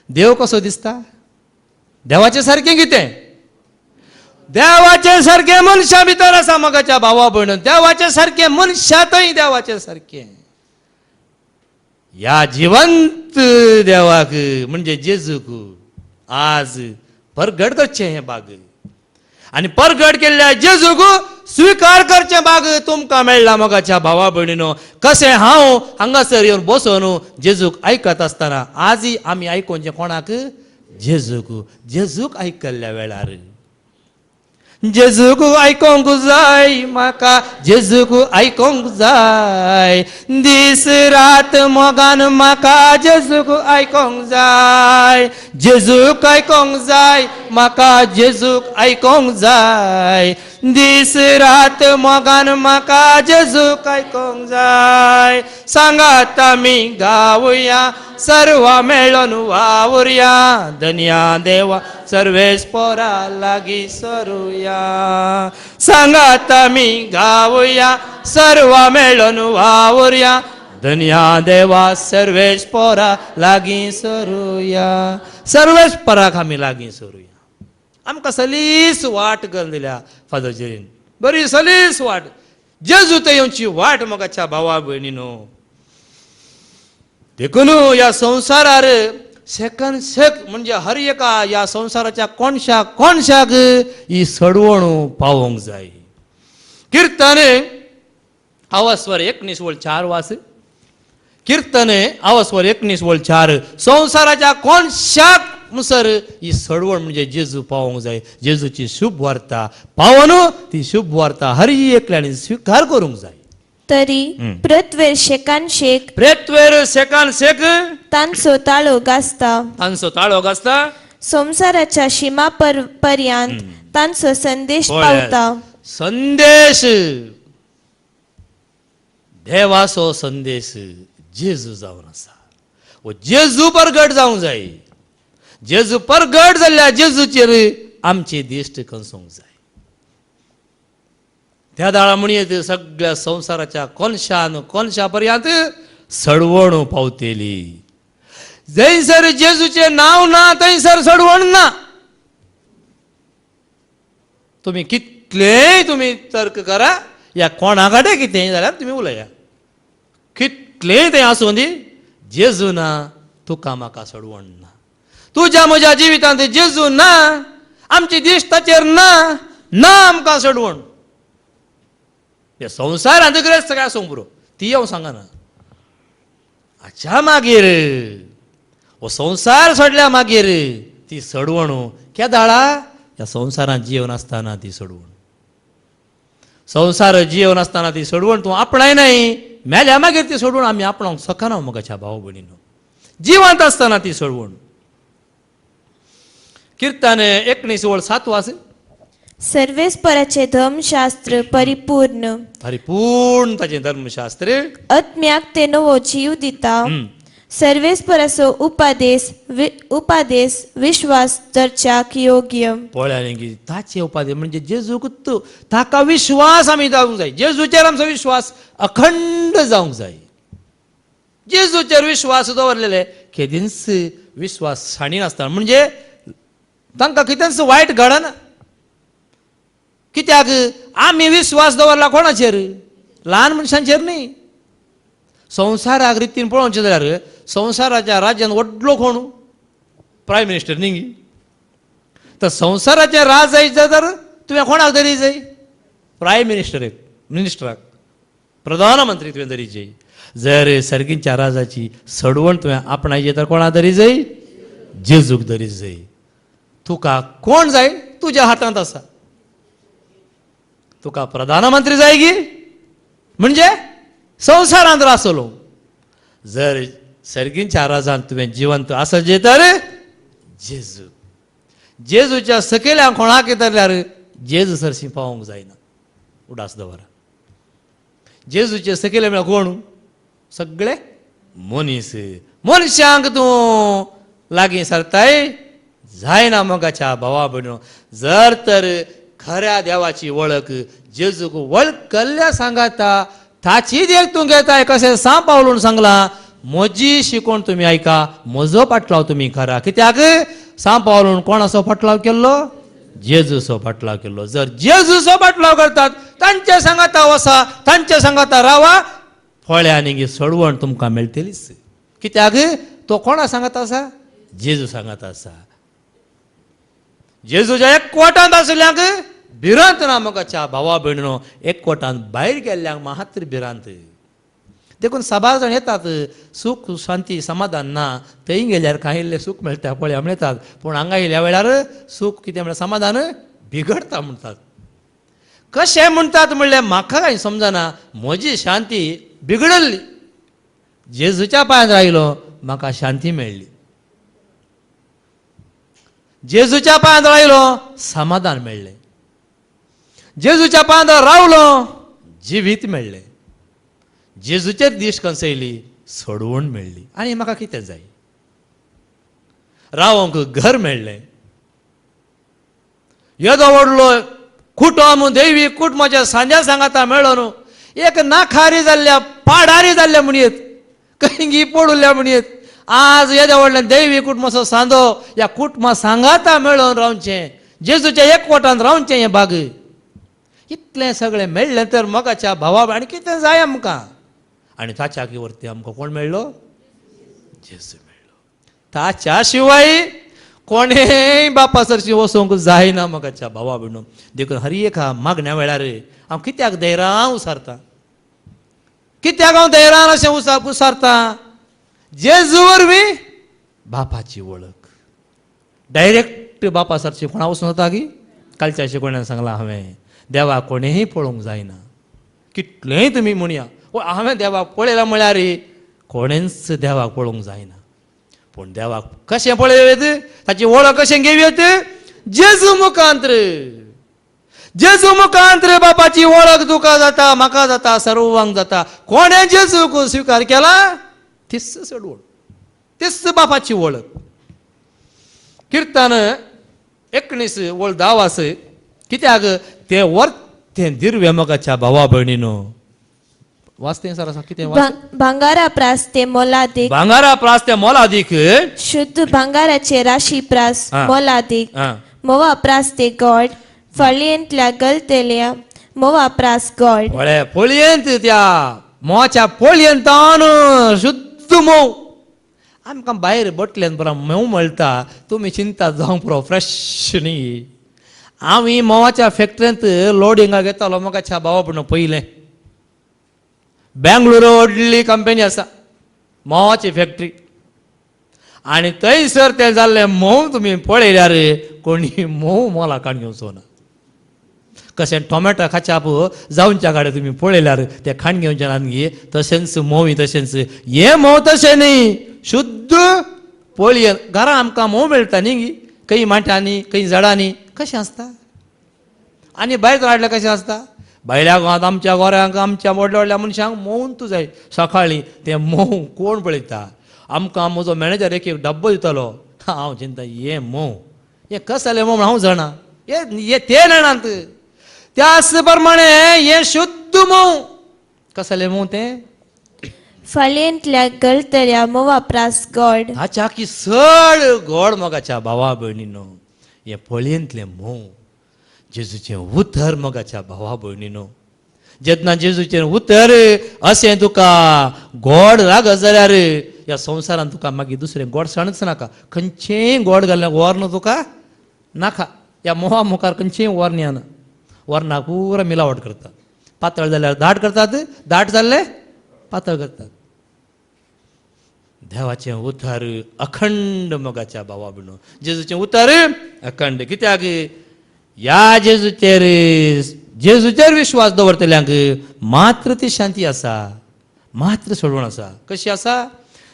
देव कसो दिसता? देवाचे सारकें कितें? देवाचे सारकें मनशा भितर आसा मोगाच्या भावा भयणो. देवाचे सारकें मनशांतय देवाचे सारकें. या जिवंत देवाक म्हणजे जेजूक आज परगट करचें हें भाग. आनी परगट केल्ल्या जेजूक स्विकार करचें भाग तुमकां मेळ्ळा मोगाच्या भावा भयणीनो. कशें हांव हांगासर येवन बसून जेजूक आयकत आसतना आजय आमी आयकोवचें कोणाक? जेजूक. जेजूक आयकल्ल्या वेळार जेजूक आयकोंक जाय म्हाका, जेजूक आयकोंक जाय. दीस रात मोगान म्हाका जेजूक आयकोंक जाय. जेजूक आयकोंक जाय म्हाका जेजूक आयकोंक जाय. दीस रात मोगान म्हाका जेजूक आयकोंक जाय. सांगात आमी गावया सर्व मेळून वावुरया. धन्या देवा सर्वेस्परा लागीं सरुया. सांगात आमी गावया सर्व मेळून वावुरया. धन्या देवा सर्वेस्परा लागीं सरुया. सर्वेस्पराक आमी लागीं सरुया. आमकां सलीस वाट करून दिल्या फादर जेरीन, बरी सलीस वाट. जेजू ते येवची वाट मोगाच्या भावा भयणीनो. देखून या संवसारार सेकन सेक म्हणजे हर एका या संवसाराच्या कोणशाक ही सडवण पावोंक जाय. कीर्तन आवास्वर 19:4 वास. कीर्तन आवास्वर 19:4. संवसाराच्या कोणशाक मुसर ही सडवण म्हणजे जेजू पावोंक जाय. जेजूची शुभ वार्ता पावोन ती शुभ वार्ता हर एकल्याने स्वीकार करूंक जाय. तरी प्रतवेर शेकान शेक प्रेतवेर सेकान सेक तांचो ताळो गाजता. तांचो ताळो गाजता. संसाराच्या शिमा पर्यंत तांचो संदेश पळयात. पावता. संदेश देवाचो संदेश जेजू जावन आसा. वो जेजू परगट जावंक जाय. जेजू परगट जाल्ल्या जेजूचेर आमची दिश्ट कसोंक जाय. त्या दाळा म्हणयत सगळ्या संवसाराच्या कोनशा पर्यंत सडवण पावतेली. जंयसर जेजूचे नाव ना थंयसर सडवण ना. तुम्ही कितलेय तुम्ही तर्क करा, या कोणाकडे कितें जाल्यार तुम्ही उलया, कितलेय तें आसूं दी, जेजू ना तुका म्हाका सडवण ना. तुज्या म्हज्या जिवितांत जेजू ना, आमची दिश्ट ताचेर ना आमकां सडवण. हे संवसारांत ग्रस्त काय आसूं पुरो, ती हांव सांगना. हाच्या मागीर हो संवसार सोडल्या मागीर ती सडवण केदाळा ह्या संवसारांत जिवन आसतना ती सडवण. संवसार जिवन आसतना ती सडवण तूं आपणाय नाही, मेल्या मागीर ती सडवण आमी आपणाक सकना मोगाच्या भाव भयणीनो. जिवंत आसतना ती सडवण. कीर्तन 19:7 वास. सर्वेस्पराचे धर्मशास्त्र परिपूर्ण. परिपूर्ण ताचें धर्मशास्त्र. आत्म्याक ते नवो जीव दिता. सर्वेस्पराचो उपादेश विश्वास धरच्याक योग्य. पळयानी की ताचे उपादेश म्हणजे जेजूक ताका विश्वास आमी जावंक जाय. जेजूचेर आमचो विश्वास अखंड जावंक जाय. जेजूचेर विश्वास दवरलेले केदींच विश्वास साणीन आसता, म्हणजे तांकां कितेंच वायट घडना. कित्याक आमी विश्वास दवरला कोणाचेर? ल्हान मनशांचेर न्ही. संवसाराक रितीन पळोवचें जाल्यार संवसाराच्या राज्यान व्हडलो कोण? प्रायम मिनिस्टर न्ही. तर संवसाराचें राज जायत जाल्यार तुवें कोणाक धरी जाय? प्रायम मिनिस्टराक, प्रधानमंत्री तुवें धरी जाय. जर सर्गीच्या राजाची सडवण तुवें आपणायची तर कोणाक धरी जाय? जेजूक धरी जाय. तुका कोण जाय? तुज्या हातांत आसा. तुका प्रधानमंत्री जाय गी म्हणजे संवसारांत रासलो. जर सर्गीच्या राजान तुवें जिवंत आसचे तर जेजू. जेजूच्या सकयल्या कोणाक येतल्यार जेजू सरशी पावोंक जायना. उडास दवरा. जेजूचे सकयले म्हळ्यार कोण? सगळे मनीस. मनशांक तूं लागीं सरताय जायना मोगाच्या भावा भयणो. जर तर खऱ्या देवाची वळख जेजूक वळखल्या सांगाता ताची देख तूं घेताय. कशें सांप पावलून सांगला, म्हजी शिकोवण तुमी आयका, म्हजो पाटलाव तुमी करा. कित्याक सांप पावलून कोणाचो पाटलाव केल्लो? जेजूचो पाटलाव केल्लो. जर जेजूचो पाटलाव करतात, तांच्या सांगाता वसा, तांच्या सांगाता रावा, फळ्यांनी सडवण तुमकां मेळटलीच. कित्याक तो कोणा सांगाता आसा? जेजू सांगाता आसा. जेजूच्या एकवटांत आसल्यांक भिरांत ना मोगाच्या भावा भयणीनो. एकवटांत भायर गेल्ल्यांक मात्र भिरांत. देखून सभा जाण येतात, सूख शांती समाधान ना, थंय गेल्यार कांय इल्लें सूख मेळटा पळय म्हणटात, पूण हांगा येयल्या वेळार सूख कितें म्हळ्यार समाधान बिगडटा म्हणटात. कशें म्हणटात म्हणल्यार म्हाका कांय समजना. म्हजी शांती बिगडल्ली. जेजूच्या पांयार राविलो, म्हाका शांती मेळ्ळी. जेजूच्या पांयात राहिलो समाधान मेळ्ळें, जेजूच्या पांयात रावलो जिवीत मेळ्ळें, जेजूचेर दिश्ट कसयली सोडवण मेळ्ळी. आनी म्हाका कितें जाय? रावोंक घर मेळ्ळें, येदो व्हडलो कुटुंब दैवी कुटुंबाच्या सांज्या सांगाता मेळ्ळो न्हू. एक नाखारी जाल्ल्या पाडारी जाल्ल्या म्हणयेत, कणगी पडुल्ल्या म्हणयेत, आज येद्या व्हडल्या दैवी कुटुंबाचो सांदो ह्या कुटुंबा सांगाता मेळोन रावचें, जेजूच्या एकवटान रावचें हें भाग. इतलें सगळें मेळ्ळें तर मोगाच्या भावा आनी कितें जाय आमकां? आनी ताच्या वरती आमकां कोण मेळ्ळो? जेजू मेळ्ळो. ताच्या शिवाय कोणेय बापा सरशी वचोंक जायना मोगाच्या भावा भयणो. देखून हर एक मागण्या वेळार हांव कित्याक धैर्यान उसारता, कित्याक हांव धैर्यान अशें उसारता? जेजू वरवीं बापाची वळख. डायरेक्ट बापा सरची कोणा वचून जाता की? कालच्या शिकवण्यान सांगलां हांवें, देवाक कोणेय पळोवंक जायना. कितलेंय तुमी म्हणया हांवें देवाक पळयलां म्हळ्यार कोणेंच देवाक पळोवंक जायना. पूण देवाक कशें पळयत, ताची वळख कशें घेवयत? जेजू मुखांतर. जेजू मुखांतर बापाची वळख तुका जाता, म्हाका जाता, सर्वांक जाता. कोणें जेजूक स्विकार केला तीच सोडवण, तीच बापाची वळख. किर्तन 19:10 कित्याक ते वर्तें दिर्वे मोगाच्या भावा भयणीनो. वाचतें सर आसा कितें? भांगारा प्रास ते मोलादीक, भांगारा प्रास ते मोलादीक, शुद्ध भांगाराचे राशी प्रास मोलादीक, आं. मोवा प्रास ते गॉड, फळयेंतल्या गलतेल्या मोवा प्रास गॉड. वळे पोळयेंत त्या मोवाच्या पोळयेंतान शुद्ध मोव. आमकां भायर बटल्यान बरो मोव मेळटा, तुमी चिंता जावंक पुरो फ्रेश न्ही. हांव मोवाच्या फॅक्टरींत लोडिंगाक येतालो मोगाच्या भावा भयणो पयलें. बेंगळुरू व्हडली कंपनी आसा मोवाची फॅक्टरी, आनी थंयसर तें जाल्लें मोव तुमी पळयल्यार कोणी मोव मोलाकान घेवचो ना. कशें टोमॅटो खाच्याप जावनच्या गाड्या तुमी पळयल्यार ते खाण घेवचे ना न्ही, तशेंच मोवय तशेंच. हें मोव तशें न्ही, शुद्ध पोळयेन. घरां आमकां मोव मेळटा न्ही, खंय माठ्यांनी खंय झाडांनी. कशें आसता? आनी भायर हाडल्यार कशें आसता? भायल्या गांवांत आमच्या गोऱ्यांक आमच्या व्हडल्या व्हडल्या मनशांक मोवून जाय. सकाळीं तें मोव कोण पळयता? आमकां म्हजो मॅनेजर एक डब्बो दितालो. हांव चिंता हें मोव, हें कसलें मोव हांव जाणा, हे ते जाणात. त्याच प्रमाणे हें शुद्ध मोव. कसलें मोव तें? फळयेंतल्या गलतेल्या मोवा प्रास गॉड. हाच्या की चड गोड मोगाच्या भावा भयणीनो हें पळयेंतलें मोव. जेजूचें उतर मोगाच्या भावा भयणीनो. जेन्ना जेजूचें उतर अशें तुका गोड लागत जाल्यार ह्या संवसारान तुका मागीर दुसरें गोडसाणच नाका. खंयचेंय गोड घालून वर्ण तुका नाका. ह्या मोवा मुखार खंयचेंय वर्ण येना. वर्णाक पुरा मिलावट करता. पातळ जाल्यार दाट करतात, दाट जाल्ले पातळ करतात. देवाचें उतर अखंड मोगाच्या भावा भयणो. जेजूचें उतर अखंड. कित्याक ह्या जेजूचेर विश्वास दवरतल्यांक मात्र ती शांती आसा, मात्र सोडवण आसा. कशी आसा?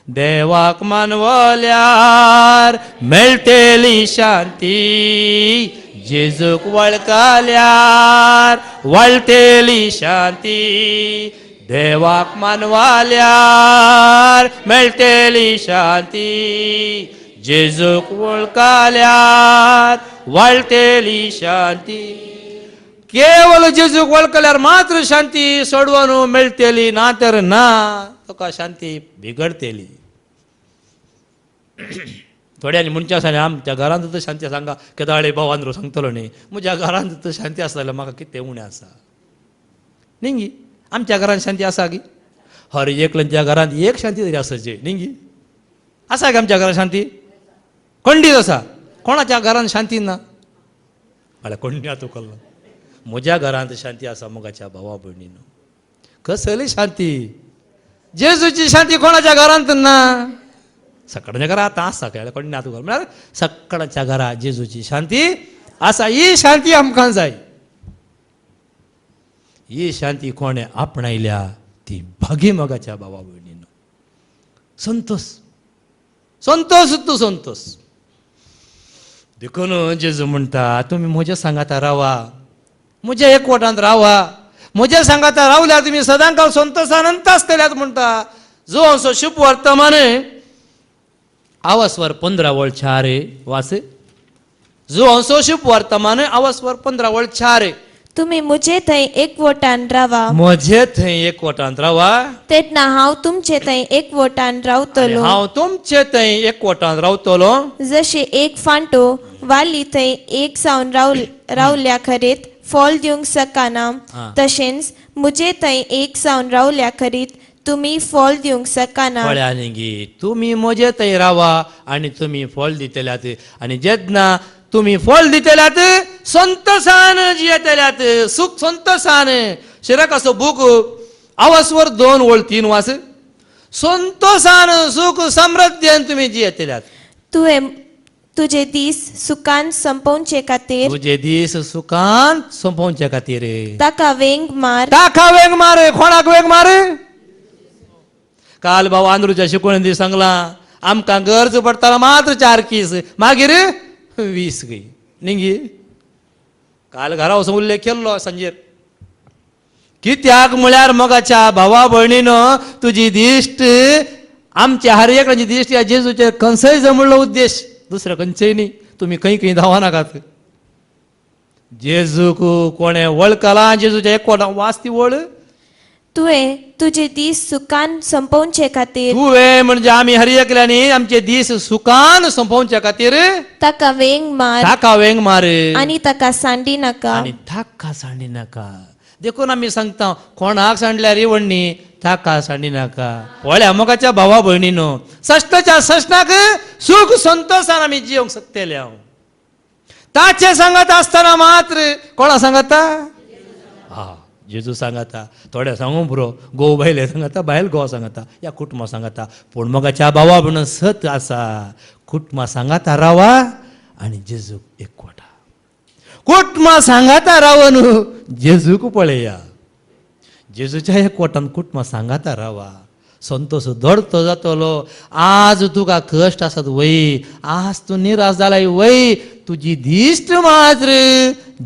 देवाक मानवल्यार मेळटली शांती, जेजूक वळखल्यार वळटली शांती. देवाक मानवाल्यार मेळटली शांती, जेजूक वळखल्यार वळटली शांती. केवळ जेजूक वळखल्यार मात्र शांती सोडवण मेळटली, ना तर ना तुका शांती बिगडटली. थोड्यांनी मनशां सांगलें आमच्या घरांत तर शांती सांगा. केदाळे भावांद्रो सांगतलो न्ही, म्हज्या घरांत तर शांती आसा जाल्यार म्हाका कितें उणें आसा न्ही. आमच्या घरांत शांती आसा की? हर एकल्यांच्या घरांत एक शांती तरी आसची न्ही. आसा की आमच्या घरांत शांती? खंडीत आसा. कोणाच्या घरांत शांती ना म्हळ्यार कोणी तूं कल्लो. म्हज्या घरांत शांती आसा मोगाच्या भावा भयणीनो. कसली शांती? जेजूची शांती कोणाच्या घरांत ना. सकाळच्या घरांत आतां आसा काय कोणी ना तूं म्हळ्यार सकाळच्या घरांत जेजूची शांती आसा. ही शांती आमकां जाय. ही शांती कोणे आपणायल्या ती भागी मोगाच्या भावा भयणीनो. संतोष, संतोष तूं संतोष. देखून जेजू म्हणटा तुम्ही म्हज्या सांगाता रावा, म्हज्या एकवटांत रावा, म्हज्या सांगाता रावल्यार तुम्ही सदांकाळ संतोषानंत आसतल्यात म्हणटा. जो असो शुभ वर्तमान आवास्वर 15 वळ 4 वास. जो असो शुभ वर्तमान आवास्वर 15 वळ 4. तुम्ही मुझे थंय एकवटान रावा, म्हजे थंय एकवटांत रावा तेन्ना हांव तुमचे थंय एकवटान आनी रावतलो. हांव तुमचे थंय एकवटांत रावतलो. जशे एक फांटो वाली थंय एक सावन रावल्या खरेत फॉल दिवंक सकाना, हा. तशेंच मुझे थंय एक सावन रावल्या खरीत तुम्ही फॉल दिवंक सकाना. फळ्यांनी गी तुम्ही म्हजे थंय रावा आनी तुम्ही फळ दितल्यात. आनी जेन्ना तुम्ही फळ दितल्यात संतोषान जियेतल्यात, सुख संतोषान. शिराक असो बूक आवास्वर 2 वळ 3 वास. संतोषान सुख समृद्धीन तुम्ही जियेतल्यात. तुझे दीस सुखान संपवचे खातीर तुझे दीस सुखान संपोवचे खातीर ताका वेंग मार. ताका वेग मार. कोणाक वेग मार? काल भाऊ आंध्रूच्या शिकवण दी सांगला आमकां गरज पडटाला मात्र 4 कीस, मागीर 20 गई निंगी. काल घरा वचून उल्लेख केल्लो संजेर. कित्याक म्हळ्यार मोगाच्या भावा भयणीनो तुजी दिश्ट आमच्या हर एकल्याची दिश्ट या जेजूचेर खंयचोय जमलो उद्देश, दुसरो खंयचोय न्ही. तुम्ही खंय धांवा नाकात. जेजूक कोणे वळखला, जेजूच्या एकवटा वास ती वळ. तुझे दीस सुखान संपवचे खातीर तुवें म्हणजे आमी हर एकल्यानी आमचे दीस सुखान संपोवच्या खातीर ताका वेंग मार ताका वेंग मार आनी ताका सांडी नाका. आनी ताका सांडी नाका. देखून आमी सांगता कोणाक सांडल्यार इवण्णी ताका सांडी नाका. पळया मोगाच्या भावा भयणीनो, सश्टाच्या सश्टाक सुख संतोषान आमी जिवंक शकतले. हांव ताचे सांगत आसतना मात्र कोणा सांगता? हा जेजू सांगता. थोडे सांगू पुरो गोव बायले सांगता, बायल गोवा सांगता, या कुटुंबा सांगता. पूण मोगाच्या भावा भयण सत आसा. कुटुंबा सांगता रावा आनी जेजूक एकवटा. कुटुंबा सांगता रावन जेजूक पळया. जेजूच्या एकवटान कुटुंबा सांगता रावा. संतोष दडतो जातलो. आज तुका कश्ट आसत वय, आज तू निराश जालाय वय, तुजी दिश्ट मात्र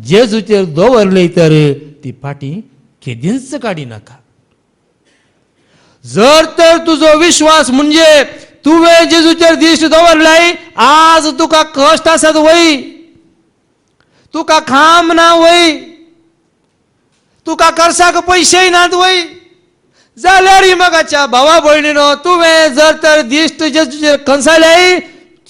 जेजूचेर दवरली तर ती फाटी केदींच काडी नाका. जर तर तुजो विश्वास म्हणजे तुवें जेजूचेर दिश्ट दवरलाय, आज तुका कश्ट आसत वय, तुका खाम ना वय, तुका कर्साक पयशेय नात वय, जाल्यार मोगाच्या भावा भयणीनो तुवें जर तर दिश्ट जेजूचेर खंयसायल्याय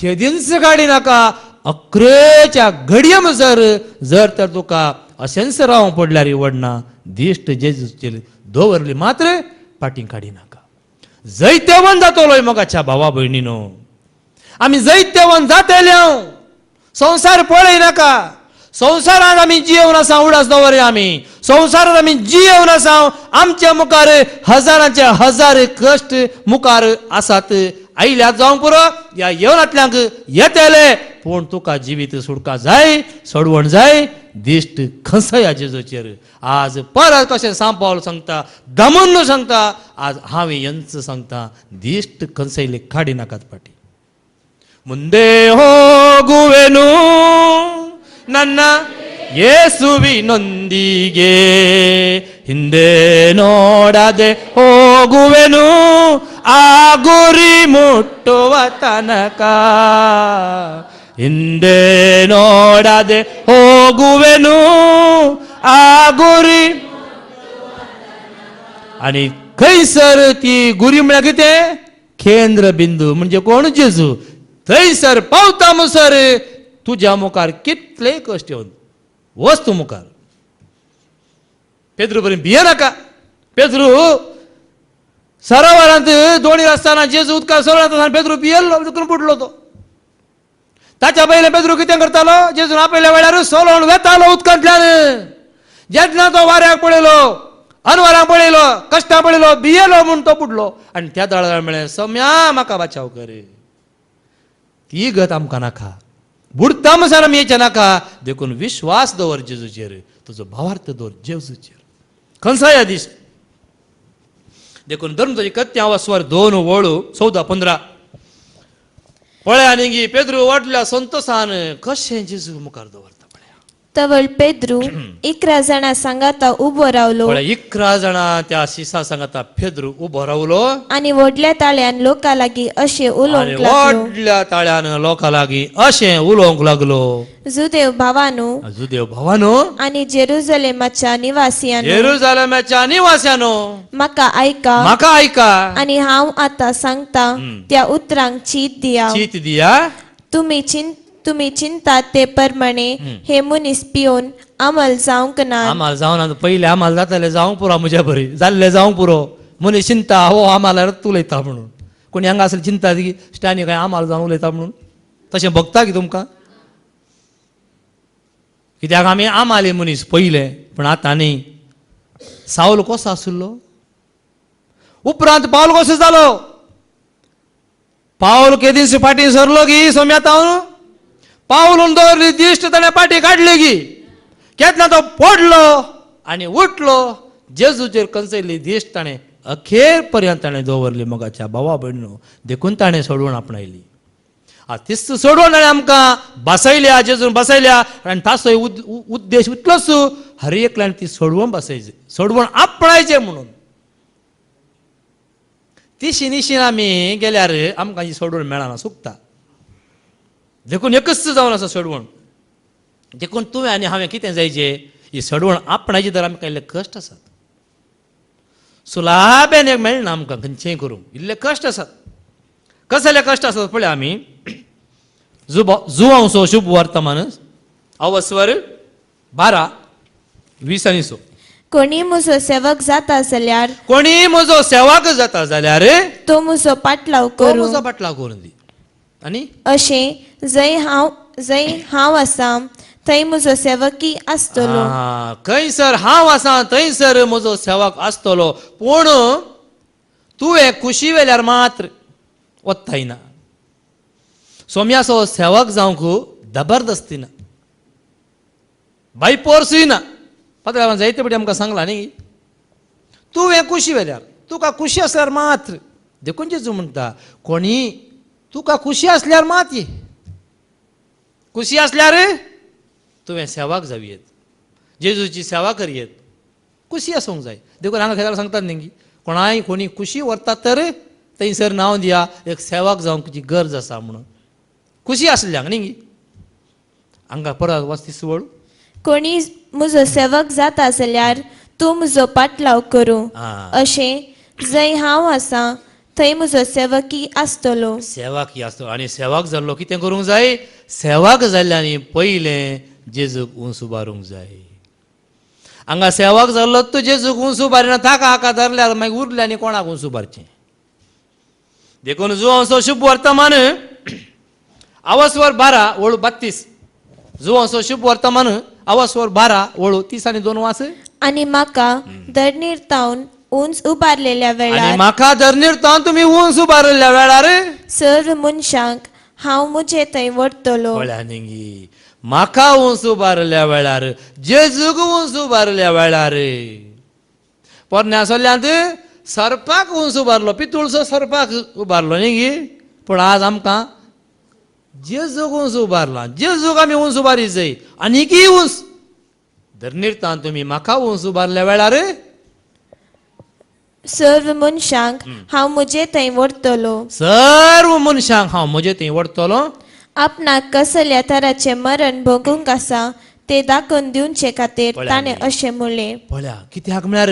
केदींच काडी नाका. अकरेच्या घडये म्हणसर जर तर तुका अशेंच रावंक पडल्यार इवडना. दिश्ट जेजूचेर दवरली मात्र फाटीं काडी नाका. जैतेवन जातलोय मोगाच्या भावा भयणीनो. आमी जैतेवन जातले. संसार पळय नाका. संसारांत आमी जियेवन आसा उडास दवरया आमी. संसारांत आमी जियेवन आसा. आमच्या मुखार हजारांचे हजार कश्ट मुखार आसात. आयल्यात जावंक पुरो, या येवनांतल्यांक येतले. पूण तुका जिवीत सुटका जाय, सोडवण जाय. दिश्ट खंयसया जेजूचेर. आज परत कशें सांपावल सांगता, दमन सांगता, आज हांवें यांच सांगता, दिश्ट खंयसयले काडी नाकात फाटी. ಮುಂದೆ ಹೋಗುವೆನು ನನ್ನ ಯೇಸುವಿನೊಂದಿಗೆ, ಹಿಂದೆ ನೋಡದೆ ಹೋಗುವೆನು ಆ ಗುರಿ ಮುಟ್ಟುವ ತನಕ. ಹಿಂದೆ ನೋಡದೆ ಹೋಗುವೆನು ಆ ಗುರಿ. आणि खैसर ती गुरी म्हळ्यार कितें? केंद्र बिंदू म्हणजे कोण? जेजू. थंयसर पावता म्हणसर तुज्या मुखार कितलेय कश्ट येवन वस्तू मुखार. पेद्रू बरें भिये नाका. पेद्रू सरोवरांत दोणी आसतना जेजू उदकां सरोवरांत पेद्रू भियेल्लो, उदकान बुडलो तो. ताच्या पयलें पेद्रू कितें करतालो? जेजून आपयल्या वेळार सोलोवन वेतालो उदकांतल्यान. जेन्ना तो वाऱ्याक पळयलो, अनवरांक पळयलो, कश्टां पळयलो, भियेलो म्हूण तो बुडलो. आनी त्या दाळार म्हळें, सौम्या म्हाका बचाव कर. ती गत आमकां नाका. बुडता म्हणसर आमी येवचे नाका. देखून विश्वास दवर जेजूचेर. तुजो भावार्थ दवर जेजूचेर. खंयसया दीस देखून धर्म कत्या स्वर 2 वळू 14-15. पळय आनी पेद्रू वाटल्या संतोषान कशें जेजू मुखार दवरता पळय. तवळ पेद्रू 11 जाणां सांगाता उबो रावलो पळय 11 जाणां त्या शिसा सांगाता पेद्रू उबो रावलो आनी व्हडल्या ताळ्यान लोकां लागीं अशें आनी उलोवंक लागलो. व्हडल्या ताळ्यान लोकां लागीं अशें उलोवंक लागलो. जुदेव भावानो जुदेव भावानो आनी जेरुजलेमाच्या निवासियांनो, येरुशलेमाच्या निवास्यानो, म्हाका ऐका म्हाका ऐका. आनी हांव आतां सांगता त्या उतरांक चीत दिया. चीत दिया. तुम्ही चिंतात ते प्रमाणे हे मनीस पिवन अमल जावंक ना. आम्हाला जावन पहिले आम्हाला जाताले जावंक पुरो म्हज्या बरी जाल्ले जावंक पुरो मनीस चिंता हो आम्हाला रत्त उलयता म्हणून. कोणी हांगा असले चिंता की स्टॅनी काय आम्हाला जावन उलयता म्हणून. तशें भगता की तुमकां? कित्याक आमी आमाले मनीस पयले पण आतां न्ही. सावल कसो आशिल्लो, उपरांत पावल कसो जालो. पावल केदीस फाटीं सरलो की सोम्यातावन पावलून दवरली दिश्ट ताणें पाटी काडली की केन्ना तो पडलो आनी उठलो. जेजूचेर कंचयल्ली दिश्ट ताणें अखेर पर्यंत ताणें दवरली. मोगाच्या भावा भयणीनो देखून ताणें सोडवण आपणायली. तिस्त सोडवण ताणें आमकां बसयल्या, जेजून बसयल्या आनी ताचो उद्देश इतलोच हर एकल्यान ती सोडवण बसयची, सोडवण आपणायचें म्हणून. ती शिनीशीन आमी गेल्यार आमकां ही सोडवण मेळना सुकता. देखून एकच जावन आसा सोडवण. देखून तुवें आनी हांवें कितें जायचें, ही सोडवण आपणाची तर आमकां इल्ले कश्ट आसात. सुलाबेन एक मेळना आमकां खंयचेंय करूंक, इल्ले कश्ट आसात. कसले कश्ट आसात पळय आमी. जुवांसो शुभ वर्तमान अवस्वर 12:20. कोणी म्हजो सेवक जाता जाल्यार, कोणी म्हजो सेवक जाता जाल्यार तो म्हजो पाटलाव तो करूं. म्हजो पाटलाव करून दी. आनी अशें जंय हांव आसां थंय म्हजो सेवकी आसतलो. खंयसर हांव आसां थंयसर म्हजो सेवक आसतलो. पूण तुवें खुशी वेल्यार मात्र वत्ता येना. सोम्याचो सेवक जावंक जबरदस्ती ना, बाय फोर्सूय ना. पात्रांवान जायते फावटी आमकां सांगलां न्ही, तुवें खुशी वेल्यार, तुका खुशी आसल्यार मात्र. देखून जेजू म्हणटा कोणी तुका खुशी आसल्यार मात ये. खुशी आसल्यार तुवें सेवाक जावयेत, जेजूची सेवा करयेत. खुशी आसूंक जाय. देखून हांगा खेळाक सांगतात न्ही, कोणाय कोणी खुशी व्हरतात तर थंयसर नांव दिया एक सेवाक जावंकची गरज आसा म्हणून. खुशी आसल्यांक न्ही. हांगा परत वस्ती सुवळ. कोणी म्हजो सेवक जाता जाल्यार तूं म्हजो पाटलाव करूं. अशें जंय हांव आसां थंय म्हजो सेवकी आसतलो. सेवाक आसतो. आनी सेवाक जाल्लो कितें करूंक जाय, सेवाक जाल्ल्यानी पयलें जेजूक उंच उबारूंक जाय. हांगा सेवाक जाल्लो तूं जेजूक उंच उबारिना, ताका हाका धरल्यार मागीर उरल्यानी कोणाक उंच उबारचें. देखून जुवांचो शुभ वर्तमान अवस्वर 12:32. जुवांचो शुभ वर्तमान अवस्वर 12:30 आनी 2 वास. आनी म्हाका धरणीर तावन उंच उबारलेल्या आनी वेळार, म्हाका धरणीर तावन तुमी उंच उबारलेल्या वेळार सर्व मनशांक हांव म्हजे थंय व्हरतलो. पळयानी म्हाका उंच उबारल्या वेळार, जेजूक उंच उबारल्या वेळार. पोरण्या सोल्यांत सर्पाक उंच उबारलो, पितूळचो सर्पाक उबारलो न्ही. पूण आज आमकां जेजूक उंच उबारला. जेजूक आमी उंच उबारी जाय. आनीकय उंच धरणीर तावन तुमी म्हाका उंच उबारल्या वेळार सर्व मनशांक हांव म्हजे थंय व्हरतलो. सर्व मनशांक हांव म्हजे थंय व्हरतलो. आपणाक कसल्या तराचें मरण भोगूंक आसा ते दाखोवन दिवचे खातीर ताणें अशें म्हणलें. पळया कित्याक म्हळ्यार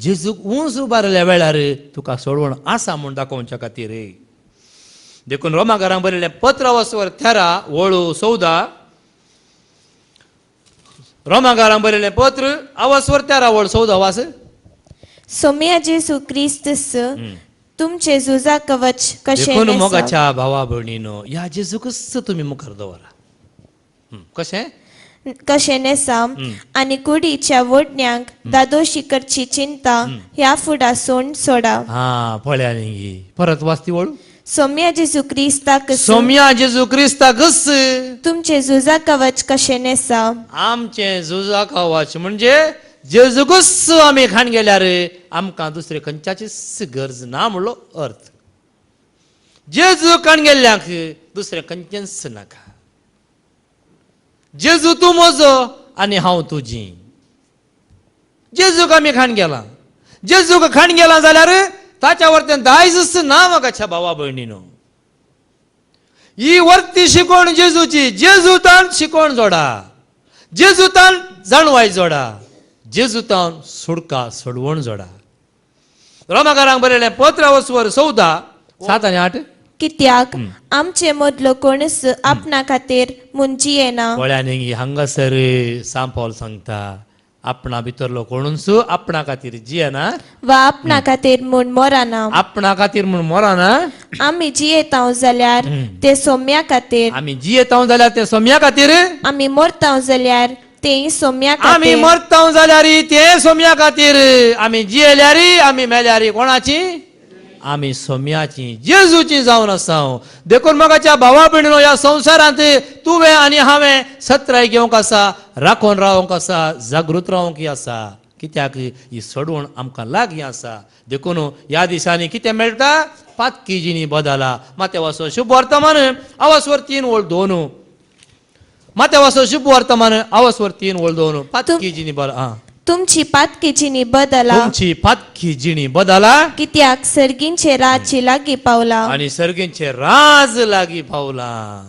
जेजूक उंच उबारल्या वेळार तुका सोडवण आसा म्हूण दाखोवच्या खातीर. देखून रोमाकारांक बरयलें पत्र अवस्वर 13:14. रोमाकारांक बरयलें पत्र अवस्वर 13:14 वास. सोम्या जेजू क्रिस्तस तुमचे झुजा कवच कशें देखून नेसाव. मोगाच्या भावा भयणीनो ह्या जेजूकच तुमी मुखार दवरा. कशें नेसाव आनी कुडीच्या वडण्यांक दादोशी करची चिंता ह्या फुडा सोडा. पळया न्ही परत वाचती वळू. सोम्या जेजू क्रिस्ताक सोम्या जेजू क्रिस्ताकच तुमचे झुजा कवच कशें नेसाव. आमचे झुजा कवच म्हणजे जेजूकच आमी खाण गेल्यार आमकां दुसरे खंयच्याचीच गरज ना म्हणलो अर्थ. जेजू काण गेल्ल्यांक दुसरें खंयचेंच नाका. जेजू तूं म्हजो आनी हांव तुजी. जेजूक आमी खाण गेला. जेजूक खाण गेला जाल्यार ताच्या वरतें दायजच ना म्हाकाच्या भावा भयणीनो. ही वर्ती शिकोवण जेजूची. जेजूतान शिकोवण जोडा. जेजूतान जाणवाय जोडा. जेजूतान सुडका सोडवण जोडा. रोमाकारांक बरयलें 15:14-7-8. कित्याक आमचे मदलो कोणूच आपणा खातीर म्हूण जियेना. गोळ्यांनी हांगासर सांत पौल सांगता आपणा भितरलो कोणूच आपणा खातीर जियेना वा आपणा खातीर म्हूण मरना. आपणा खातीर म्हूण मरना. आमी जियेता जाल्यार ते सोम्या खातीर. आमी जियेता जाल्यार ते सोम्या खातीर. आमी मरता जाल्यार तेय सोम्या आमी खातीर. मरता जाल्यार ते सोम्या खातीर. आमी जियेल्यार आमी मेल्यार कोणाची? आमी सोम्याची जेजूची जावन आसा. देखून मगाच्या भावा भयणीनो ह्या संवसारांत तुवें आनी हांवें सत्राय घेवंक आसा. राखोन रावंक आसा. जागृत रावंक आसा. कित्याक ही सोडवण आमकां लागीं आसा. देखून ह्या दिसांनी कितें मेळटा? पातकी जिणी बदला. माते वाचो शुभ वर्तमान अवस्वर 3:2. माते वाचो शुभ वर्तमान अवस्वर 3:2. पातकी जिणी बदला. तुमची पातकेची बदला. तुमची पातकी जिणी बदला. कित्याक सर्गींचे राज्य लागीं पावला. आणि सर्गींचे राज लागीं पावला.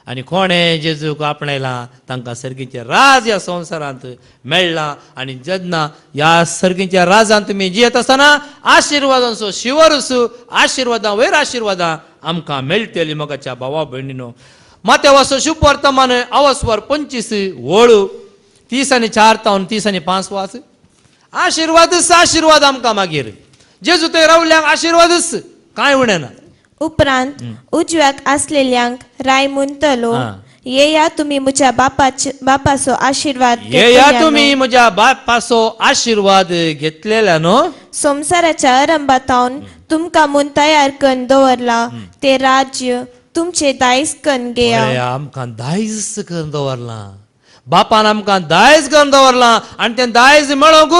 आणि कोणे जेजूक आपणयला तांकां सर्गींचे राज ह्या संवसारांत मेळ्ळा. आणि जेन्ना ह्या सर्गींच्या राजांत तुमी जियेत आसतना आशिर्वादांचो शिवरूस आशिर्वादां वयर आशिर्वादां आमकां मेळटली मोगाच्या भावा भयणीनो. माते वाचो शुभ वर्तमान अवस्वर 25 30-4-30-5 वाच. आशिर्वादच आशिर्वाद आमकां मागीर. जेजू थंय रावल्यांक आशिर्वादच कांय उणें ना. उपरांत उजव्याक आसलेल्यांक राय म्हणटलो, येया तुमी म्हज्या बापाचो आशिर्वाद येया तुमी म्हज्या बापाचो आशिर्वाद घेतलेल्यानो. संवसाराच्या आरंभातावन तुमकां म्हूण तयार करून दवरला ते राज्य तुमचे दायज करून घेया. आमकां दायज करून दवरलां. बापान आमकां दायज करून दवरलां. आनी तें दायज मेळोंक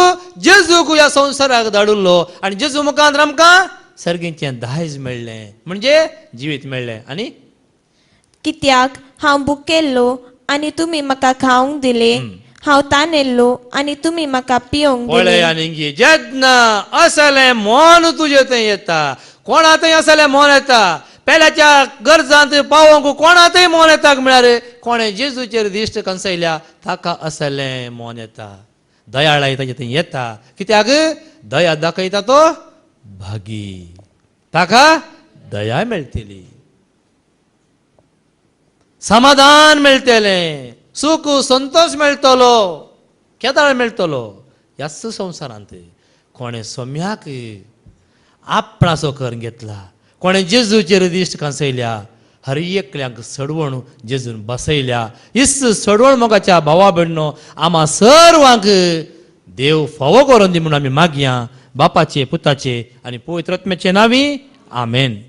जेजूक ह्या संवसाराक धाडुल्लो. आनी जेजू मुखांतर आमकां सर्गींचें दायज मेळ्ळें. म्हणजे जिवीत मेळ्ळें. आनी कित्याक हांव भुकेल्लो आनी तुमी म्हाका खावंक दिले. हांव तानेल्लो आनी तुमी म्हाका पिवंक पळय दिले. आनी जेन्ना असलें मन तुजें थंय येता. कोणा थंय असलें मन येता? पेल्याच्या गरजांत पावोवंक कोणा थंय मन येताक म्हळ्यार कोणें जेजूचेर दिश्ट कंसयल्या ताका असलें मन येता. दयाळाय ताचे थंय येता. कित्याक दया दाखयता तो भागी. ताका दया मेळटली. समाधान मेळटलें. सूख संतोष मेळटलो. केदार मेळटलो. ह्याच संवसारांत कोणें सोम्याक आपणाचो करून घेतला. कोणें जेजूचेर दिश्ट कंसयल्या. हर एकल्यांक सडवण जेजून बसयल्या. हिस्स सडवण मोगाच्या भावा भयणीनो आम्हा सर्वांक देव फावो करून दी म्हणून आमी मागया. बापाचे पुताचे आनी पवित्र आत्म्याचे नांवी आमेन.